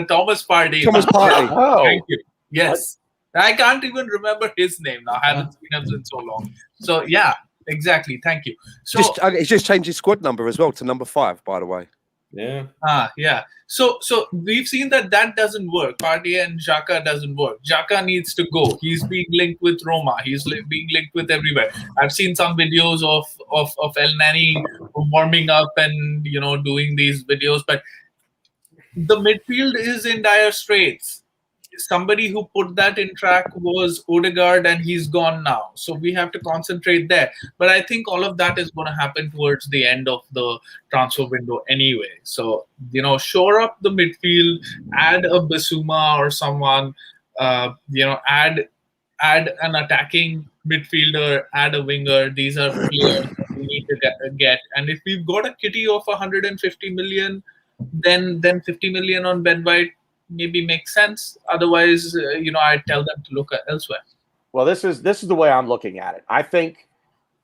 Thomas Partey. Thomas Partey. Oh, thank you. Yes, what? I can't even remember his name now. I haven't seen him in so long. So yeah, exactly. Thank you. So he's just changed his squad number as well to number 5, by the way. Yeah. Yeah. So we've seen that doesn't work. Partey and Xhaka doesn't work. Xhaka needs to go. He's being linked with Roma. He's being linked with everywhere. I've seen some videos of El Nani warming up and doing these videos, but the midfield is in dire straits. Somebody who put that in track was Odegaard, and he's gone now. So we have to concentrate there. But I think all of that is going to happen towards the end of the transfer window anyway. So, shore up the midfield, add a Basuma or someone, add an attacking midfielder, add a winger. These are players that we need to get. And if we've got a kitty of 150 million, then 50 million on Ben White maybe makes sense. Otherwise, I tell them to look elsewhere. Well, this is the way I'm looking at it. I think,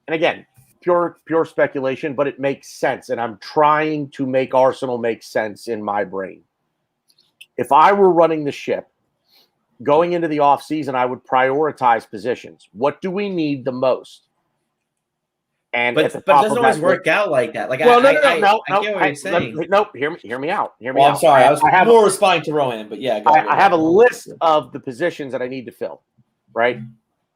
and again, pure speculation, but it makes sense. And I'm trying to make Arsenal make sense in my brain. If I were running the ship going into the offseason, I would prioritize positions. What do we need the most? And but it doesn't always work out like that. Like, well, I no. get what you're saying. No, hear me out. I'm sorry. I was more responding to Rohan, but yeah. I have a list of the positions that I need to fill. Right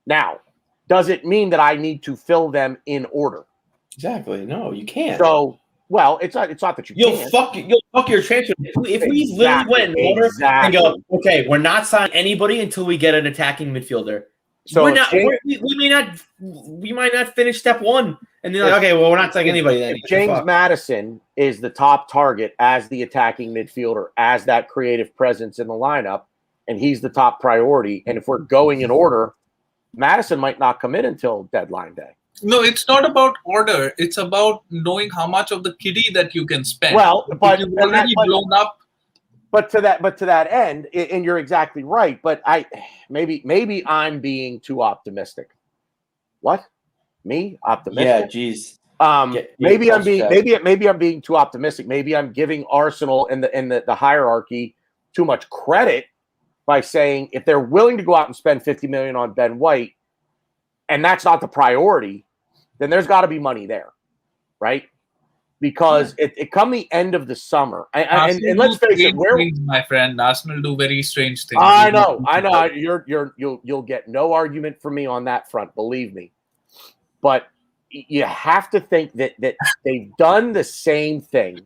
now, does it mean that I need to fill them in order? Exactly. No, you can't. So, well, it's not that you'll fuck your transfer. If we literally went in order and go, okay, we're not signing anybody until we get an attacking midfielder. So we might not finish step one, and then okay, well, we're not taking anybody then. James Maddison is the top target as the attacking midfielder, as that creative presence in the lineup, and he's the top priority. And if we're going in order, Maddison might not come in until deadline day. No, it's not about order. It's about knowing how much of the kitty that you can spend. Well, but you've already blown up. But to that end, and you're exactly right. But maybe I'm being too optimistic. What? Me? Optimistic? Yeah, geez. Maybe I'm being too optimistic. Maybe I'm giving Arsenal and the hierarchy too much credit by saying if they're willing to go out and spend 50 million on Ben White, and that's not the priority, then there's got to be money there, right? Because it come the end of the summer, and let's face it, my friend, Arsenal do very strange things. I know. You'll get no argument from me on that front, believe me. But you have to think that they've done the same thing,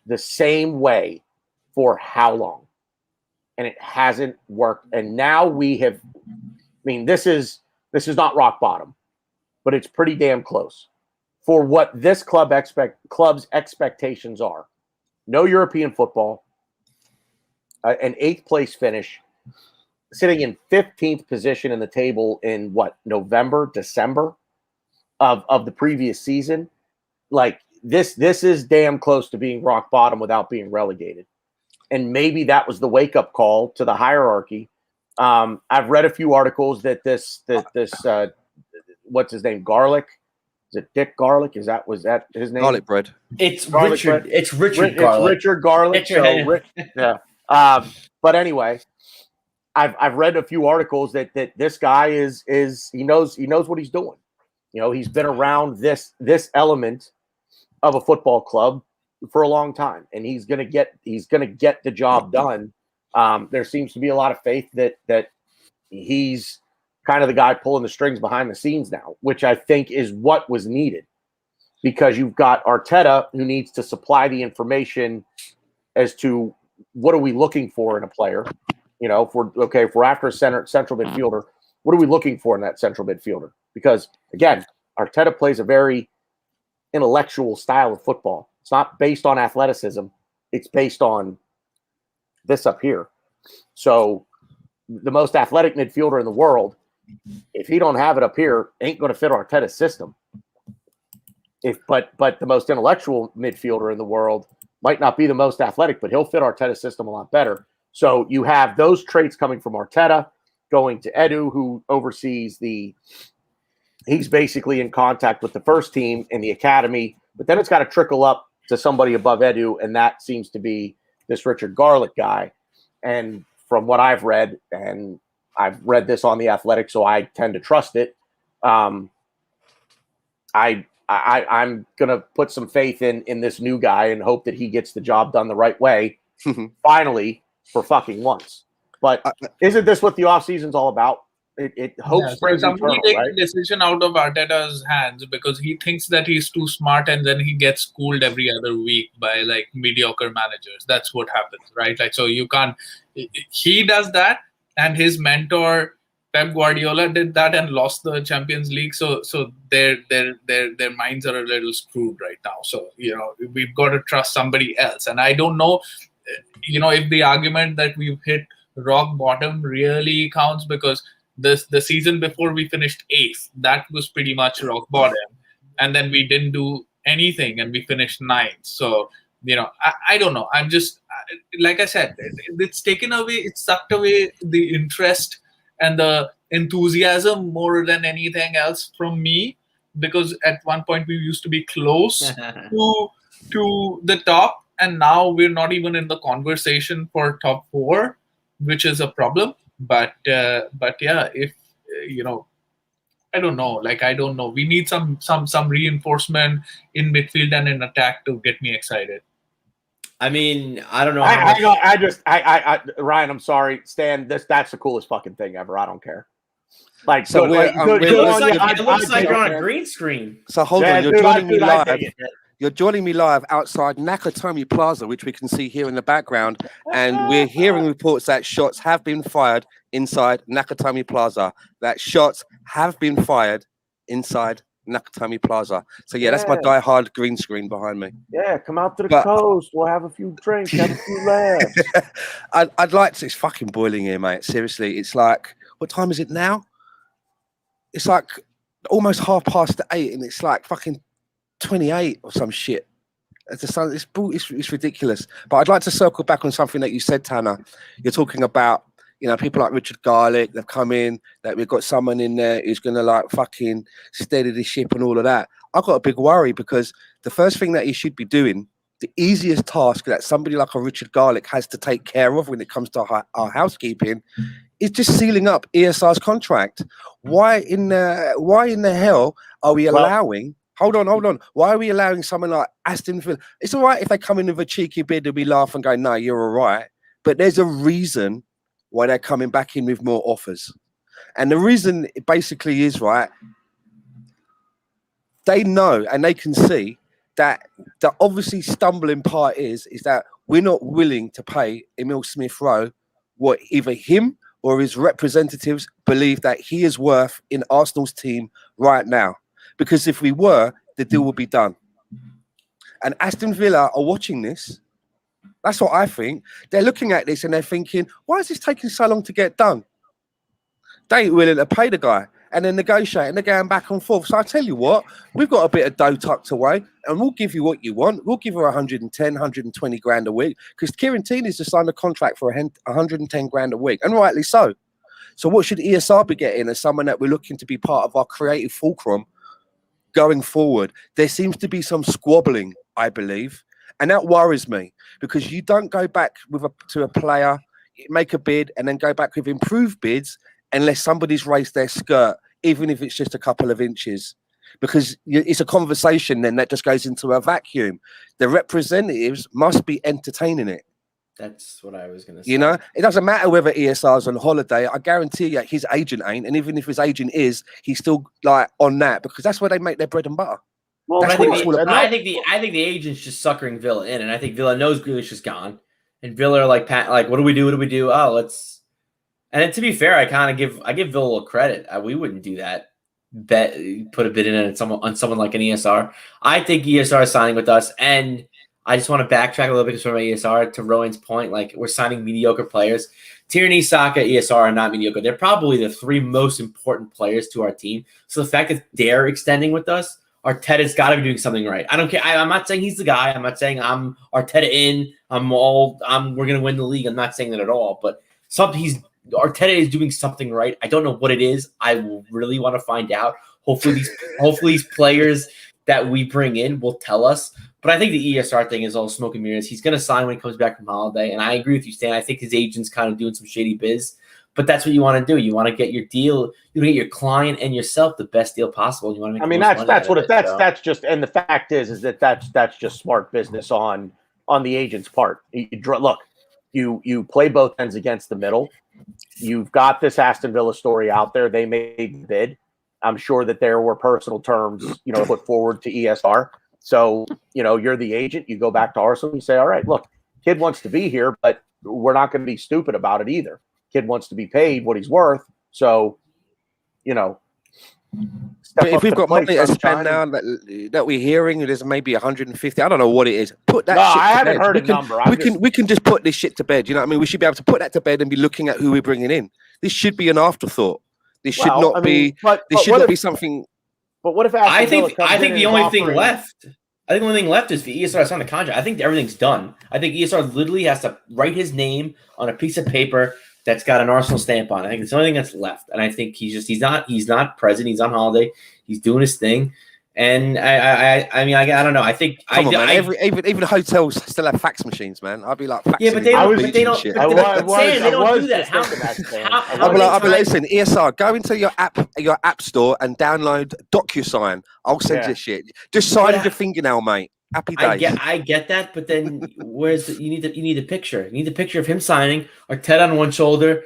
the same way, for how long, and it hasn't worked. And now we have. I mean, this is not rock bottom, but it's pretty damn close. For what this club's expectations are. No European football, an 8th place finish, sitting in 15th position in the table in November, December of the previous season. Like this is damn close to being rock bottom without being relegated. And maybe that was the wake-up call to the hierarchy. I've read a few articles that this what's his name, Garlic. Is it Dick Garlic? Was that his name? Garlic bread. It's Garlic Richard. Bread. It's Richard Garlic. It's Richard Garlic. Yeah. But anyway, I've read a few articles that this guy is he knows what he's doing. He's been around this element of a football club for a long time, and he's gonna get the job done. There seems to be a lot of faith that he's kind of the guy pulling the strings behind the scenes now, which I think is what was needed, because you've got Arteta who needs to supply the information as to what are we looking for in a player. If we're after a central midfielder, what are we looking for in that central midfielder? Because again, Arteta plays a very intellectual style of football. It's not based on athleticism. It's based on this up here. So the most athletic midfielder in the world, if he don't have it up here, ain't going to fit Arteta's system. But the most intellectual midfielder in the world might not be the most athletic, but he'll fit Arteta's system a lot better. So you have those traits coming from Arteta, going to Edu, who oversees he's basically in contact with the first team in the academy, but then it's got to trickle up to somebody above Edu, and that seems to be this Richard Garlic guy. And from what I've read, and I've read this on The Athletic, so I tend to trust it. I I'm gonna put some faith in this new guy and hope that he gets the job done the right way. Finally, for fucking once. But isn't this what the offseason's all about? Hope springs somebody eternal, take right? the decision out of Arteta's hands because he thinks that he's too smart, and then he gets schooled every other week by like mediocre managers. That's what happens, right? Like, so you can't. He does that, and his mentor Pep Guardiola did that and lost the Champions League. So their minds are a little screwed right now. So we've got to trust somebody else, and I don't know, if the argument that we've hit rock bottom really counts, because the season before we finished 8th, that was pretty much rock bottom, and then we didn't do anything and we finished 9th. So I don't know. I'm just like I said, it's taken away, it's sucked away the interest and the enthusiasm more than anything else from me, because at one point we used to be close to the top, and now we're not even in the conversation for top 4, which is a problem. But yeah, if I don't know. Like, I don't know. We need some reinforcement in midfield and in attack to get me excited. I mean, I don't know. Ryan, I'm sorry, Stan. That's the coolest fucking thing ever. I don't care. Like, so it looks like you're on a green screen. So hold on, you're joining me live. You're joining me live outside Nakatomi Plaza, which we can see here in the background, and we're hearing reports that shots have been fired inside Nakatomi Plaza. That shots have been fired inside Nakatomi Plaza. So yeah, that's my die-hard green screen behind me. Yeah, come out to the coast. We'll have a few drinks, have a few laughs. I'd like to. It's fucking boiling here, mate. Seriously, it's like, what time is it now? It's like almost 8:30, and it's like fucking 28 or some shit. It's ridiculous. But I'd like to circle back on something that you said, Tanner. You're talking about, people like Richard Garlick, they've come in, that we've got someone in there who's going to like fucking steady the ship and all of that. I've got a big worry, because the first thing that he should be doing, the easiest task that somebody like a Richard Garlick has to take care of when it comes to our housekeeping, is just sealing up ESR's contract. Why in the hell are we allowing... Hold on. Why are we allowing someone like Aston Villa? It's all right if they come in with a cheeky bid and we laugh and go, no, you're all right. But there's a reason why they're coming back in with more offers. And the reason it basically is, right, they know and they can see that the obviously stumbling part is that we're not willing to pay Emile Smith-Rowe what either him or his representatives believe that he is worth in Arsenal's team right now. Because if we were, the deal would be done. And Aston Villa are watching this. That's what I think. They're looking at this and they're thinking, why is this taking so long to get done? They ain't willing to pay the guy. And they're negotiating. They're going back and forth. So I tell you what, we've got a bit of dough tucked away, and we'll give you what you want. We'll give her 110, 120 grand a week, because Kieran Tierney's just signed a contract for 110 grand a week, and rightly so. So what should ESR be getting as someone that we're looking to be part of our creative fulcrum going forward? There seems to be some squabbling, I believe, and that worries me, because you don't go back to a player, make a bid, and then go back with improved bids unless somebody's raised their skirt, even if it's just a couple of inches, because it's a conversation then that just goes into a vacuum. The representatives must be entertaining it. That's what I was going to say. It doesn't matter whether ESR's on holiday. I guarantee you his agent ain't. And even if his agent is, he's still like on that, because that's where they make their bread and butter. Well, I think the agent's just suckering Villa in, and I think Villa knows Grealish is gone, and Villa are like, what do we do? Oh, let's. And then, to be fair, I give Villa credit. We wouldn't do that. Put a bid in on someone like an ESR. I think ESR is signing with us, and I just want to backtrack a little bit from ESR to Rowan's point. Like, we're signing mediocre players. Tierney, Saka, ESR are not mediocre. They're probably the 3 most important players to our team. So the fact that they're extending with us, Arteta's got to be doing something right. I don't care. I'm not saying he's the guy. I'm not saying I'm Arteta in. We're going to win the league. I'm not saying that at all. But Arteta is doing something right. I don't know what it is. I really want to find out. Hopefully these players that we bring in will tell us. But I think the ESR thing is all smoke and mirrors. He's going to sign when he comes back from holiday. And I agree with you, Stan. I think his agent's kind of doing some shady biz. But that's what you want to do. You want to get your deal, you want to get your client and yourself the best deal possible. You want to make. I mean, that's just, and the fact is that that's just smart business on the agent's part. Look, you play both ends against the middle. You've got this Aston Villa story out there. They made the bid. I'm sure that there were personal terms, put forward to ESR. So, you're the agent. You go back to Arsenal. You say, all right, look, kid wants to be here, but we're not going to be stupid about it either. Kid wants to be paid what he's worth. So, but if we've got money to spend now that we're hearing, there's maybe 150. I don't know what it is. Put that. No, shit I to haven't bed. heard a number. We can just put this shit to bed. You know what I mean? We should be able to put that to bed and be looking at who we're bringing in. This should be an afterthought. This should not be. This should not be something. But what if I think the only thing left. I think the only thing left is for ESR to sign the contract. I think everything's done. I think ESR literally has to write his name on a piece of paper that's got an Arsenal stamp on it. I think it's the only thing that's left. And I think he's not present. He's on holiday. He's doing his thing. And I don't know. I think even hotels still have fax machines, man. I'd be like, yeah, but they don't do that. I'll be like, listen, ESR, go into your app store and download DocuSign. I'll send you shit. Just sign with your fingernail, mate. Happy days. I get that, but then you need a picture. You need a picture of him signing, or Ted on one shoulder,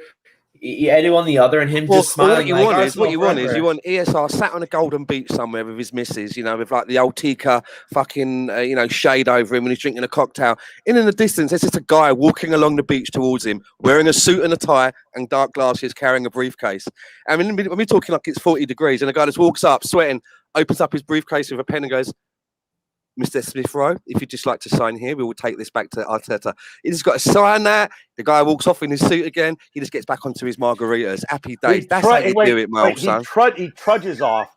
Eddie on the other, and him just smiling. What you want is ESR sat on a golden beach somewhere with his missus, with like the old Tika fucking shade over him when he's drinking a cocktail. In the distance, there's just a guy walking along the beach towards him, wearing a suit and a tie and dark glasses, carrying a briefcase. I mean, we're talking like it's 40 degrees, and a guy just walks up, sweating, opens up his briefcase with a pen and goes, Mr. Smith Rowe, if you'd just like to sign here, we will take this back to Arteta. He just got to sign that. The guy walks off in his suit again. He just gets back onto his margaritas. Happy days. That's how you do it, my old son. He trudges off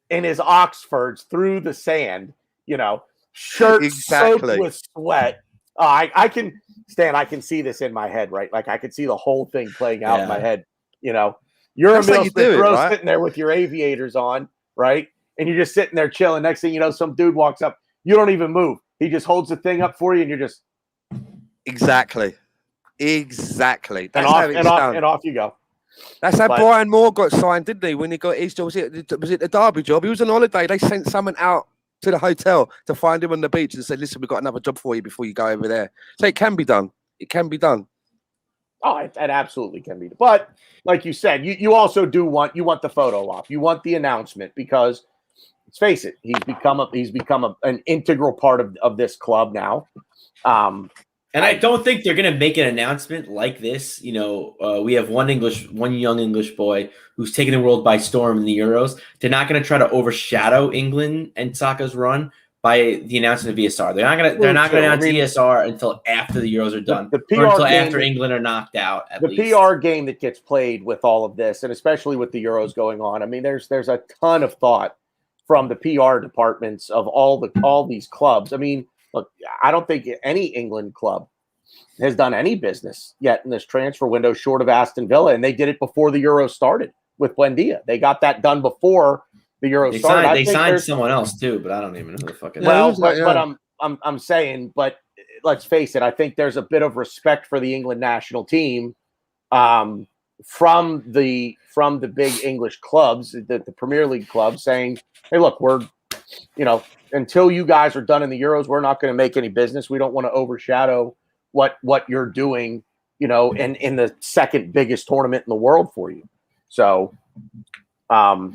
in his Oxfords through the sand, shirt soaked with sweat. I can see this in my head, right? Like I can see the whole thing playing out in my head. You're Emile Smith Rowe sitting there with your aviators on, right? And you're just sitting there chilling. Next thing you know, some dude walks up. You don't even move. He just holds the thing up for you, and you're just exactly. That's and off you go. That's how Brian Moore got signed, didn't he? When he got his job, was it the Derby job? He was on holiday. They sent someone out to the hotel to find him on the beach and said, "Listen, we've got another job for you before you go over there." So it can be done. It can be done. Oh, it absolutely can be. But like you said, you also want the photo op. You want the announcement because. Let's face it, he's become an integral part of this club now. And I don't think they're going to make an announcement like this. We have one young English boy who's taking the world by storm in the Euros. They're not going to try to overshadow England and Saka's run by the announcement of ESR. They're not going to announce ESR until after the Euros are done, or until after England are knocked out. The PR game that gets played with all of this, and especially with the Euros going on. I mean, there's a ton of thought from the PR departments of all these clubs. I mean, look, I don't think any England club has done any business yet in this transfer window short of Aston Villa, and they did it before the Euros started with Buendia. They got that done before the Euros started. They signed someone else too, but I don't even know who the fuck it is. Well, but I'm saying, but let's face it, I think there's a bit of respect for the England national team from the big English clubs, the Premier League clubs, saying, hey, look, we're, until you guys are done in the Euros, we're not going to make any business. We don't want to overshadow what you're doing, in the second biggest tournament in the world for you. So, can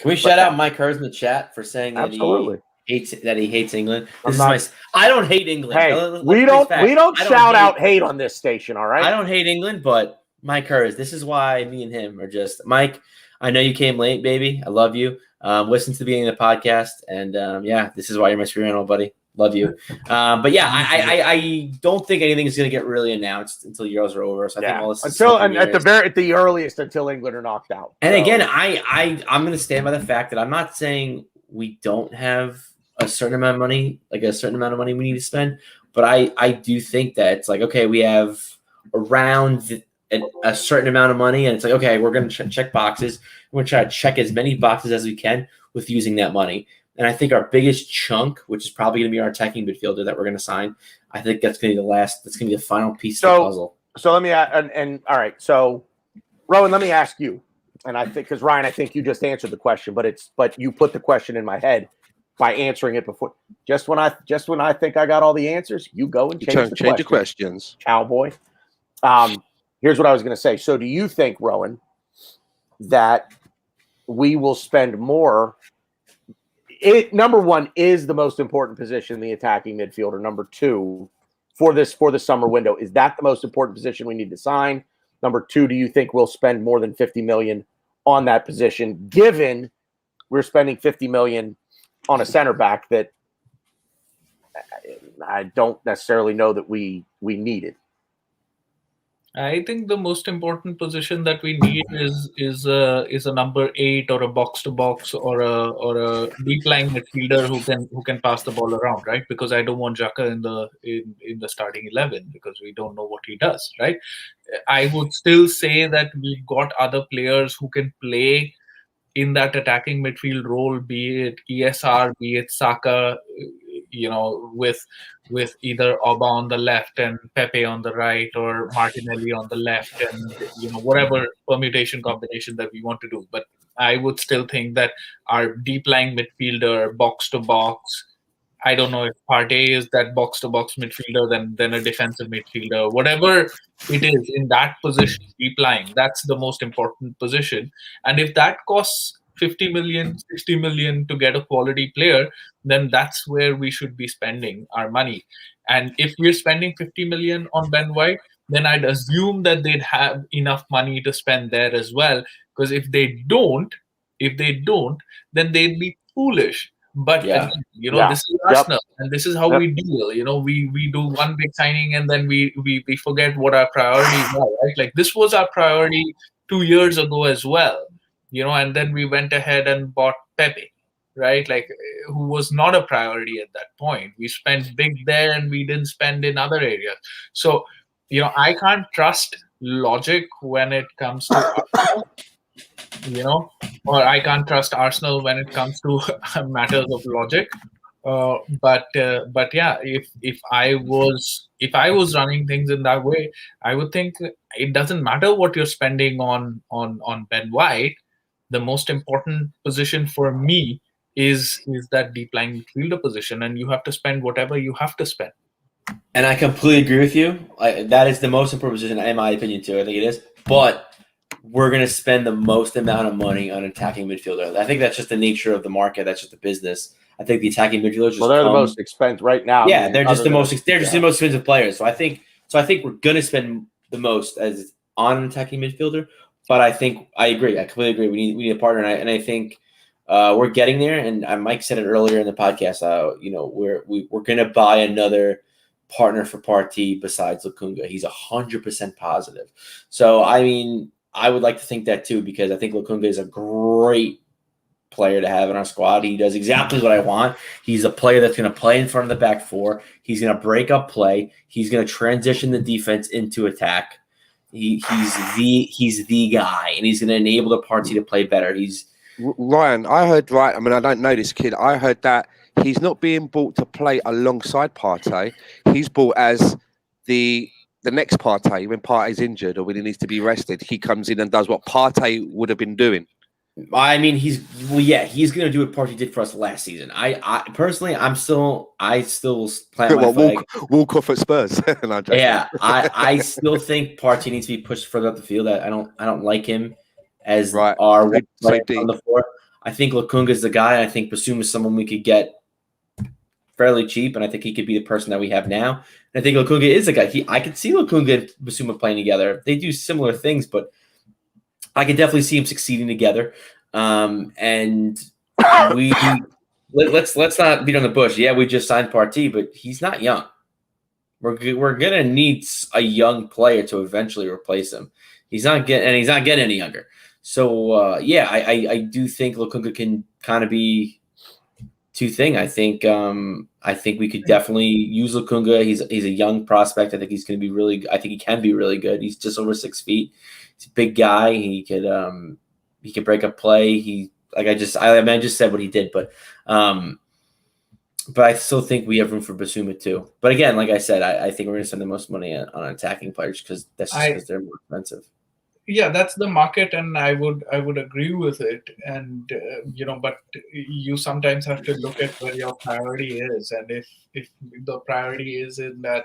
we shout out Mike Hurst in the chat for saying that he hates England? I don't hate England. Hey, we don't shout out hate on this station. All right. I don't hate England, but Mike Hurst, this is why me and him are just Mike. I know you came late, baby. I love you. Listen to the beginning of the podcast, and this is why you're my spirit animal, buddy. Love you. But yeah, I don't think anything is going to get really announced until Euros are over. So I think all this at the earliest until England are knocked out. And again, I'm going to stand by the fact that I'm not saying we don't have a certain amount of money, like a certain amount of money we need to spend, but I do think that it's like, okay, we have around a certain amount of money, and it's like, okay, we're going to check boxes. We're going to try to check as many boxes as we can with using that money. And I think our biggest chunk, which is probably going to be our attacking midfielder that we're going to sign, I think that's going to be that's going to be the final piece of the puzzle. So let me add, and all right, so Rowan, let me ask you, and I think because Ryan, I think you just answered the question, but you put the question in my head by answering it before. Just when I think I got all the answers, you go and change the questions, cowboy. Here's what I was going to say. So, do you think, Rowan, that we will spend more? Number one is the most important position, the attacking midfielder. Number two, for the summer window, is that the most important position we need to sign? Number two, do you think we'll spend more than $50 million on that position, given we're spending $50 million on a center back that I don't necessarily know that we needed? I think the most important position that we need is a number 8 or a box to box or a deep lying midfielder who can pass the ball around, right? Because I don't want Xhaka in the starting 11 because we don't know what he does, right? I would still say that we've got other players who can play in that attacking midfield role, be it ESR, be it Saka, with either Oba on the left and Pepe on the right, or Martinelli on the left, and whatever permutation combination that we want to do. But I would still think that our deep lying midfielder, box to box, I don't know if Partey is that box to box midfielder, then a defensive midfielder, whatever it is in that position, deep lying, that's the most important position. And if that costs 50 million, 60 million to get a quality player, then that's where we should be spending our money. And if we're spending 50 million on Ben White, then I'd assume that they'd have enough money to spend there as well. Because if they don't, then they'd be foolish. But again, this is Arsenal, and this is how we deal. We do one big signing and then we forget what our priorities are, right? Like this was our priority 2 years ago as well, and then we went ahead and bought Pepe, right? Like who was not a priority at that point. We spent big there and we didn't spend in other areas. So, I can't trust logic when it comes to Arsenal, or I can't trust Arsenal when it comes to matters of logic. But yeah, if I was running things in that way, I would think it doesn't matter what you're spending on Ben White. The most important position for me is that deep lying midfielder position, and you have to spend whatever you have to spend. And I completely agree with you. That is the most important position, in my opinion, too. I think it is. But we're going to spend the most amount of money on attacking midfielder. I think that's just the nature of the market. That's just the business. I think the attacking midfielders they're the most expensive right now. Yeah, they're just the most expensive players. So I think we're going to spend the most as on an attacking midfielder. But I think I agree. I completely agree. We need a partner, and I think we're getting there. And Mike said it earlier in the podcast. We're going to buy another partner for Partey besides Lokonga. He's 100% positive. So I mean, I would like to think that too, because I think Lokonga is a great player to have in our squad. He does exactly what I want. He's a player that's going to play in front of the back four. He's going to break up play. He's going to transition the defense into attack. He's the guy, and he's going to enable the Partey to play better. Ryan, I heard right. I mean, I don't know this kid. I heard that he's not being bought to play alongside Partey. He's bought as the next Partey when Partey's injured or when he needs to be rested. He comes in and does what Partey would have been doing. I mean, he's going to do what Partey did for us last season. I personally, I still plant my flag. Walk off at Spurs. Yeah, I still think Partey needs to be pushed further up the field. I don't like him as our one player on the floor. I think Lokonga is the guy. And I think Basuma is someone we could get fairly cheap, and I think he could be the person that we have now. And I think Lokonga is the guy. I could see Lokonga and Basuma playing together. They do similar things, but I can definitely see them succeeding together. And let's not beat on the bush. Yeah, we just signed Partey, but he's not young. We're gonna need a young player to eventually replace him. He's not getting any younger. So I do think Lokonga can kind of be two thing. I think we could definitely use Lokonga. He's a young prospect. I think he's going to be really. I think he can be really good. He's just over 6 feet. He's a big guy. He could break up play. I just said what he did, but I still think we have room for Basuma too. But again, like I said, I think we're going to spend the most money on attacking players because they're more expensive. yeah, that's the market, and I would agree with it. And but you sometimes have to look at where your priority is, and if the priority is in that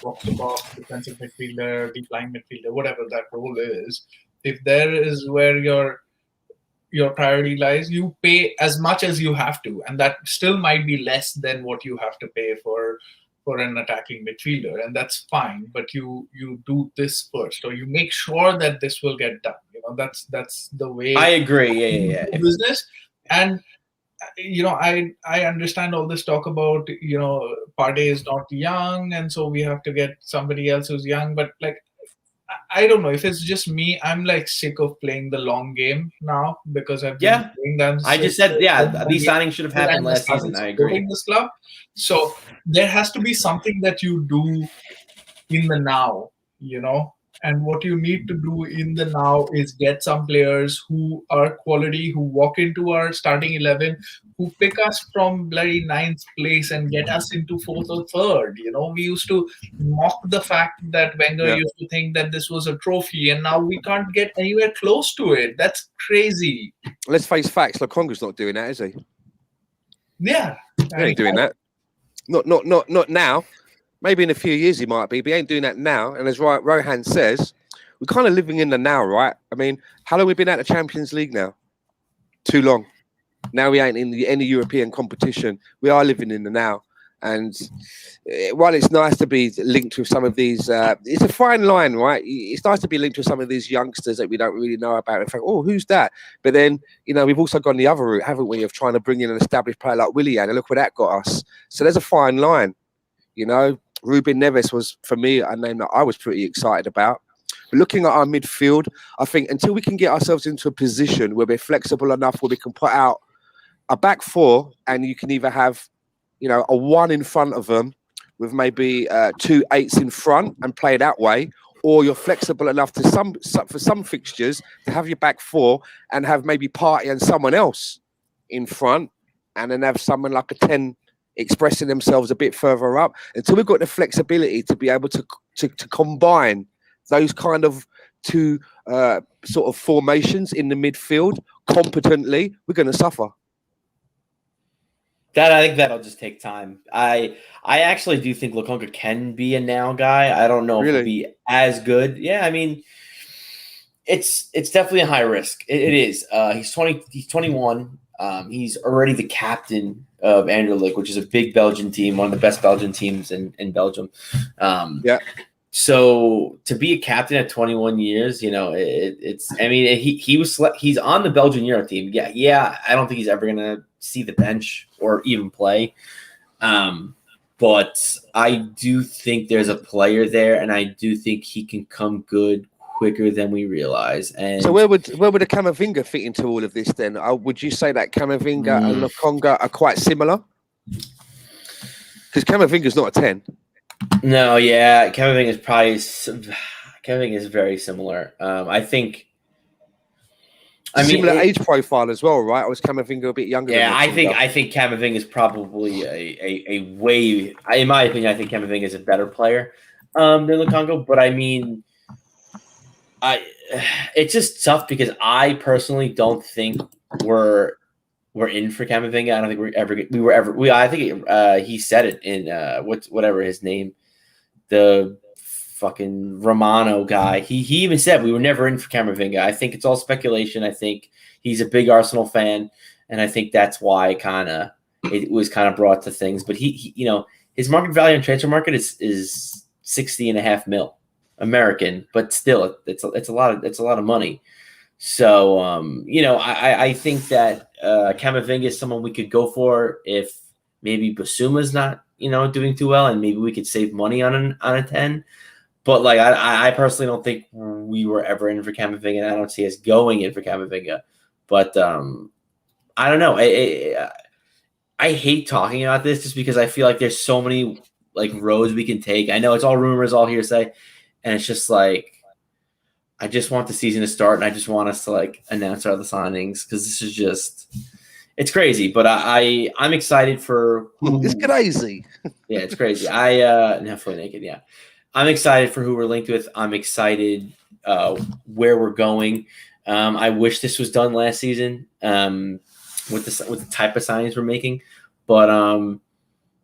box to box defensive midfielder, deep line midfielder, whatever that role is, if there is where your priority lies, you pay as much as you have to, and that still might be less than what you have to pay for an attacking midfielder, and that's fine. But you do this first, or you make sure that this will get done. That's the way I agree. Yeah. business. And I understand all this talk about Partey is not young, and so we have to get somebody else who's young. But like, I don't know if it's just me. I'm like sick of playing the long game now because I've been playing them. I just said, these signings should have happened last season. I agree. This club, so there has to be something that you do in the now, and what you need to do in the now is get some players who are quality, who walk into our starting 11, who pick us from bloody 9th place and get us into 4th or 3rd. We used to mock the fact that Wenger used to think that this was a trophy, and now we can't get anywhere close to it. That's crazy. Let's face facts. Lokonga's not doing that, is he? Yeah, he ain't doing that. Not now. Maybe in a few years he might be, but he ain't doing that now. And as Rohan says, we're kind of living in the now, right? I mean, how long have we been at the Champions League now? Too long. Now we ain't in any European competition. We are living in the now. And while it's nice to be linked with some of these, it's a fine line, right? It's nice to be linked with some of these youngsters that we don't really know about. In fact, who's that? But then, we've also gone the other route, haven't we, of trying to bring in an established player like Willian, and look where that got us. So there's a fine line, Ruben Neves was, for me, a name that I was pretty excited about. But looking at our midfield, I think until we can get ourselves into a position where we're flexible enough, where we can put out a back four, and you can either have, a 1 in front of them with maybe 2 8s in front and play that way, or you're flexible enough to for some fixtures to have your back four and have maybe Partey and someone else in front, and then have someone like a 10 expressing themselves a bit further up. Until we've got the flexibility to be able to combine those kind of two sort of formations in the midfield competently, we're going to suffer. I think that'll just take time. I actually do think Lokonga can be a now guy. I don't know if he'll be as good. Yeah, I mean, it's definitely a high risk. It is. He's 20. He's 21. He's already the captain of Anderlecht, which is a big Belgian team, one of the best Belgian teams in Belgium. So to be a captain at 21 years, it's. I mean, he's on the Belgian Euro team. Yeah. I don't think he's ever gonna see the bench or even play. But I do think there's a player there, and I do think he can come good quicker than we realize. And so where would a Camavinga fit into all of this then? Would you say that Camavinga and Lokonga are quite similar? Because Camavinga's not a 10. No, yeah, Camavinga is very similar. I think. Similar age profile as well, right? Or was Camavinga a bit younger? Yeah, I think Camavinga is probably a way. In my opinion, I think Camavinga is a better player than Lokonga. But I mean, it's just tough because I personally don't think we're in for Camavinga. I don't think I think he said it in whatever his name, the fucking Romano guy. He even said we were never in for Camavinga. I think it's all speculation. I think he's a big Arsenal fan, and I think that's why it was kind of brought to things. But he his market value on transfer market is 60.5 mil American, but still it's a lot of money. So I think that Camavinga is someone we could go for if maybe Basuma's not doing too well, and maybe we could save money on a 10. But like I personally don't think we were ever in for Camavinga, and I don't see us going in for Camavinga. But I don't know. I hate talking about this just because I feel like there's so many like roads we can take. I know it's all rumors, all hearsay, and it's just like I just want the season to start, and I just want us to like announce our signings because this is just it's crazy. But I'm excited for it's crazy. Yeah, it's crazy. Not fully naked. Yeah. I'm excited for who we're linked with. I'm excited where we're going. I wish this was done last season with the type of signings we're making, but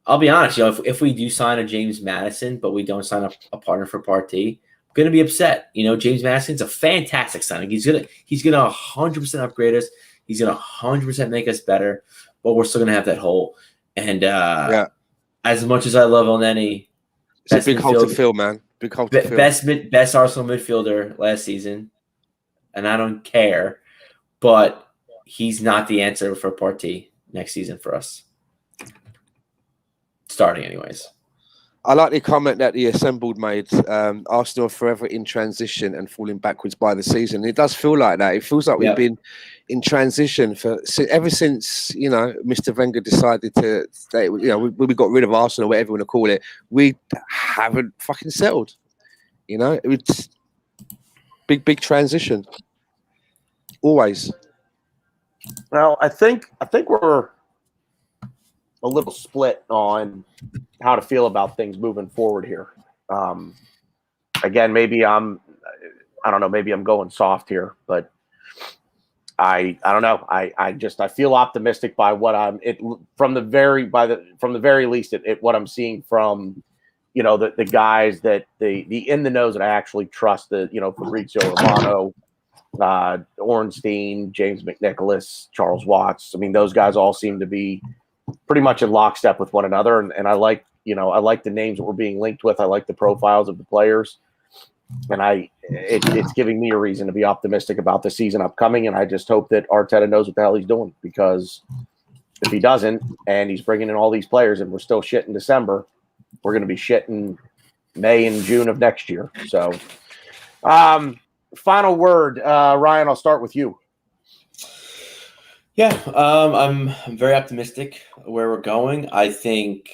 I'll be honest, if we do sign a James Madison, but we don't sign a partner for Partey, I'm gonna be upset. James Madison's a fantastic signing. He's gonna 100% upgrade us. He's gonna 100% make us better, but we're still gonna have that hole. And as much as I love Elneny, it's a big hole to fill, man. Big hole to fill. Best Arsenal midfielder last season, and I don't care, but he's not the answer for Partey next season for us. Starting anyways. I like the comment that the Assembled made. Arsenal are forever in transition and falling backwards by the season. It does feel like that. It feels like we've been in transition ever since Mr. Wenger decided to. We got rid of Arsenal, whatever you want to call it. We haven't fucking settled. It's big transition. Always. Well, I think we're a little split on how to feel about things moving forward here. Again, maybe I don't know, maybe I'm going soft here, but I don't know. I feel optimistic by what from the very least what I'm seeing from the guys that the in the nose that I actually trust, Fabrizio Romano, Ornstein, James McNicholas, Charles Watts. I mean, those guys all seem to be pretty much in lockstep with one another, and I like the names that we're being linked with. I like the profiles of the players, and it's giving me a reason to be optimistic about the season upcoming. And I just hope that Arteta knows what the hell he's doing, because if he doesn't, and he's bringing in all these players, and we're still shit in December, we're going to be shit in May and June of next year. So, final word, Ryan. I'll start with you. Yeah, I'm very optimistic where we're going. I think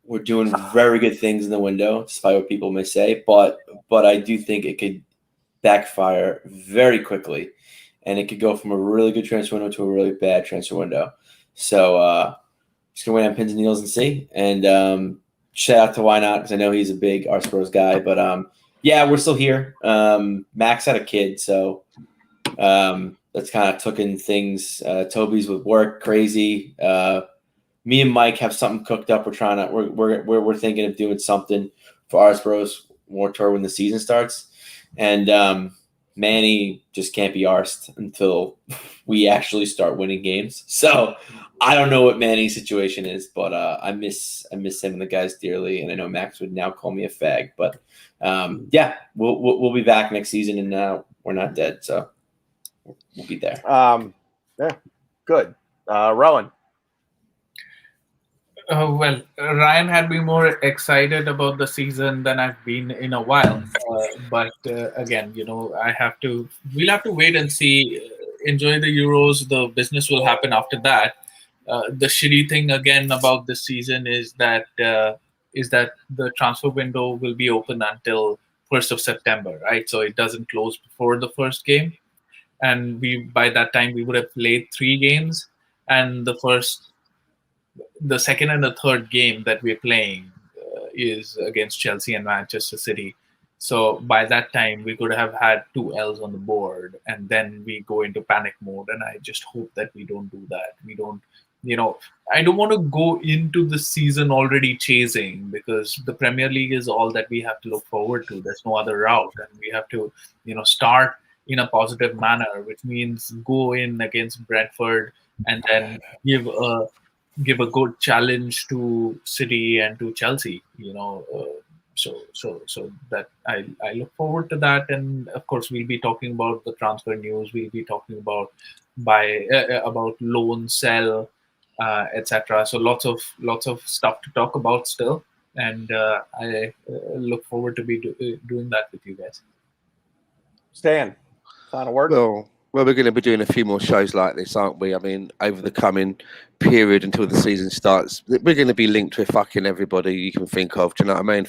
we're doing very good things in the window, despite what people may say. But I do think it could backfire very quickly, and it could go from a really good transfer window to a really bad transfer window. So just gonna wait on pins and needles and see. And shout out to Why Not, because I know he's a big our Spurs guy. But we're still here. Max had a kid, so. That's kind of taken things. Toby's with work crazy. Me and Mike have something cooked up. We're thinking of doing something for our Spurs War Tour when the season starts. And Manny just can't be arsed until we actually start winning games. So I don't know what Manny's situation is, but I miss him and the guys dearly. And I know Max would now call me a fag, but we'll be back next season, and now we're not dead. So. We'll be there. Good. Rowan. Well, Ryan had me more excited about the season than I've been in a while. But again, we'll have to wait and see. Enjoy the Euros. The business will happen after that. The shitty thing again about this season is that the transfer window will be open until 1st of September, right? So it doesn't close before the first game. And by that time we would have played 3 games, and the second and the third game that we're playing is against Chelsea and Manchester City. So by that time we could have had 2 L's on the board, and then we go into panic mode. And I just hope that we don't do that. We don't, I don't want to go into the season already chasing, because the Premier League is all that we have to look forward to. There's no other route, and we have to, start in a positive manner, which means go in against Brentford and then give a good challenge to City and to Chelsea. So that I look forward to that. And of course, we'll be talking about the transfer news. We'll be talking about about loan, sell, etc. So lots of stuff to talk about still. And I look forward to be doing that with you guys. Stan. Final word? Well, we're going to be doing a few more shows like this, aren't we? I mean, over the coming period until the season starts, we're going to be linked with fucking everybody you can think of. Do you know what I mean?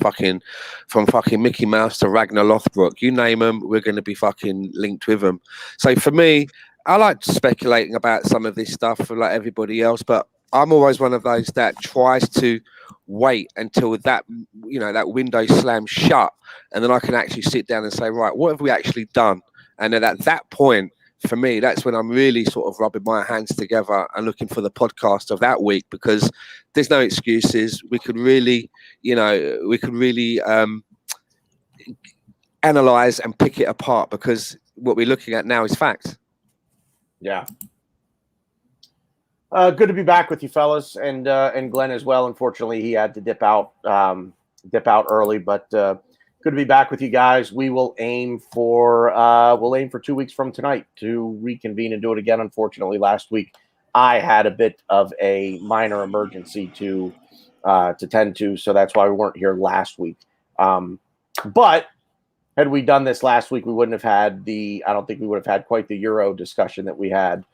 From Mickey Mouse to Ragnar Lothbrok, you name them, we're going to be fucking linked with them. So for me, I like speculating about some of this stuff like everybody else, but I'm always one of those that tries to wait until that that window slams shut, and then I can actually sit down and say, right, what have we actually done? And then at that point, for me, that's when I'm really sort of rubbing my hands together and looking for the podcast of that week, because there's no excuses. We could really, analyze and pick it apart, because what we're looking at now is facts. Yeah. Good to be back with you, fellas, and Glenn as well. Unfortunately, he had to dip out early, but good to be back with you guys. We will aim for 2 weeks from tonight to reconvene and do it again. Unfortunately, last week I had a bit of a minor emergency to tend to, so that's why we weren't here last week. But had we done this last week, we wouldn't have had I don't think we would have had quite the Euro discussion that we had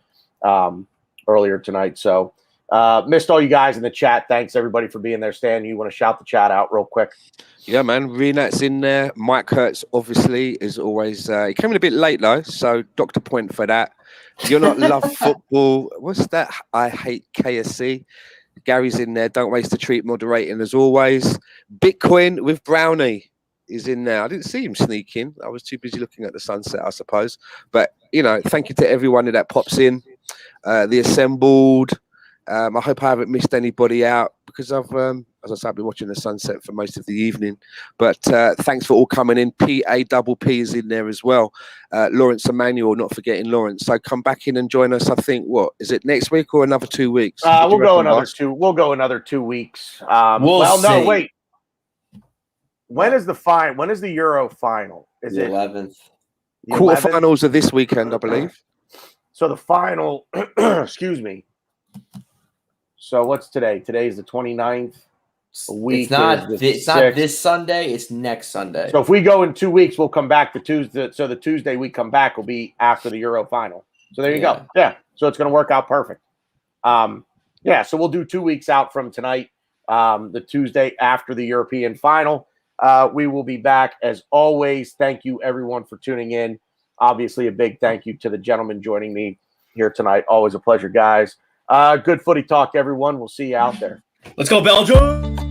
earlier tonight. So missed all you guys in the chat. Thanks everybody for being there. Stan, you want to shout the chat out real quick? Yeah, man. Renat's in there. Mike Kurtz, obviously, is always. He came in a bit late though, so Dr. Point for that. You're not love football. What's that? I hate KSC. Gary's in there. Don't waste the treat. Moderating as always. Bitcoin with Brownie is in there. I didn't see him sneaking. I was too busy looking at the sunset, I suppose. But thank you to everyone that pops in. The assembled. I hope I haven't missed anybody out, because I've, as I said, I've been watching the sunset for most of the evening. But thanks for all coming in. PAPP is in there as well. Lawrence Emmanuel, not forgetting Lawrence. So come back in and join us. I think, what is it, next week or another 2 weeks? We'll go another 2. We'll go another 2 weeks. No, wait. When is the final? When is the Euro final? Is the it 11th? Quarterfinals are this weekend, I believe. So the final, excuse me. So what's today? Today is the 29th. It's not this Sunday. It's next Sunday. So if we go in 2 weeks, we'll come back to Tuesday. So the Tuesday we come back will be after the Euro final. So there you go. Yeah. So it's going to work out perfect. Yeah. So we'll do 2 weeks out from tonight. The Tuesday after the European final. We will be back as always. Thank you everyone for tuning in. Obviously, a big thank you to the gentlemen joining me here tonight. Always a pleasure, guys. Good footy talk, everyone. We'll see you out there. Let's go, Belgium.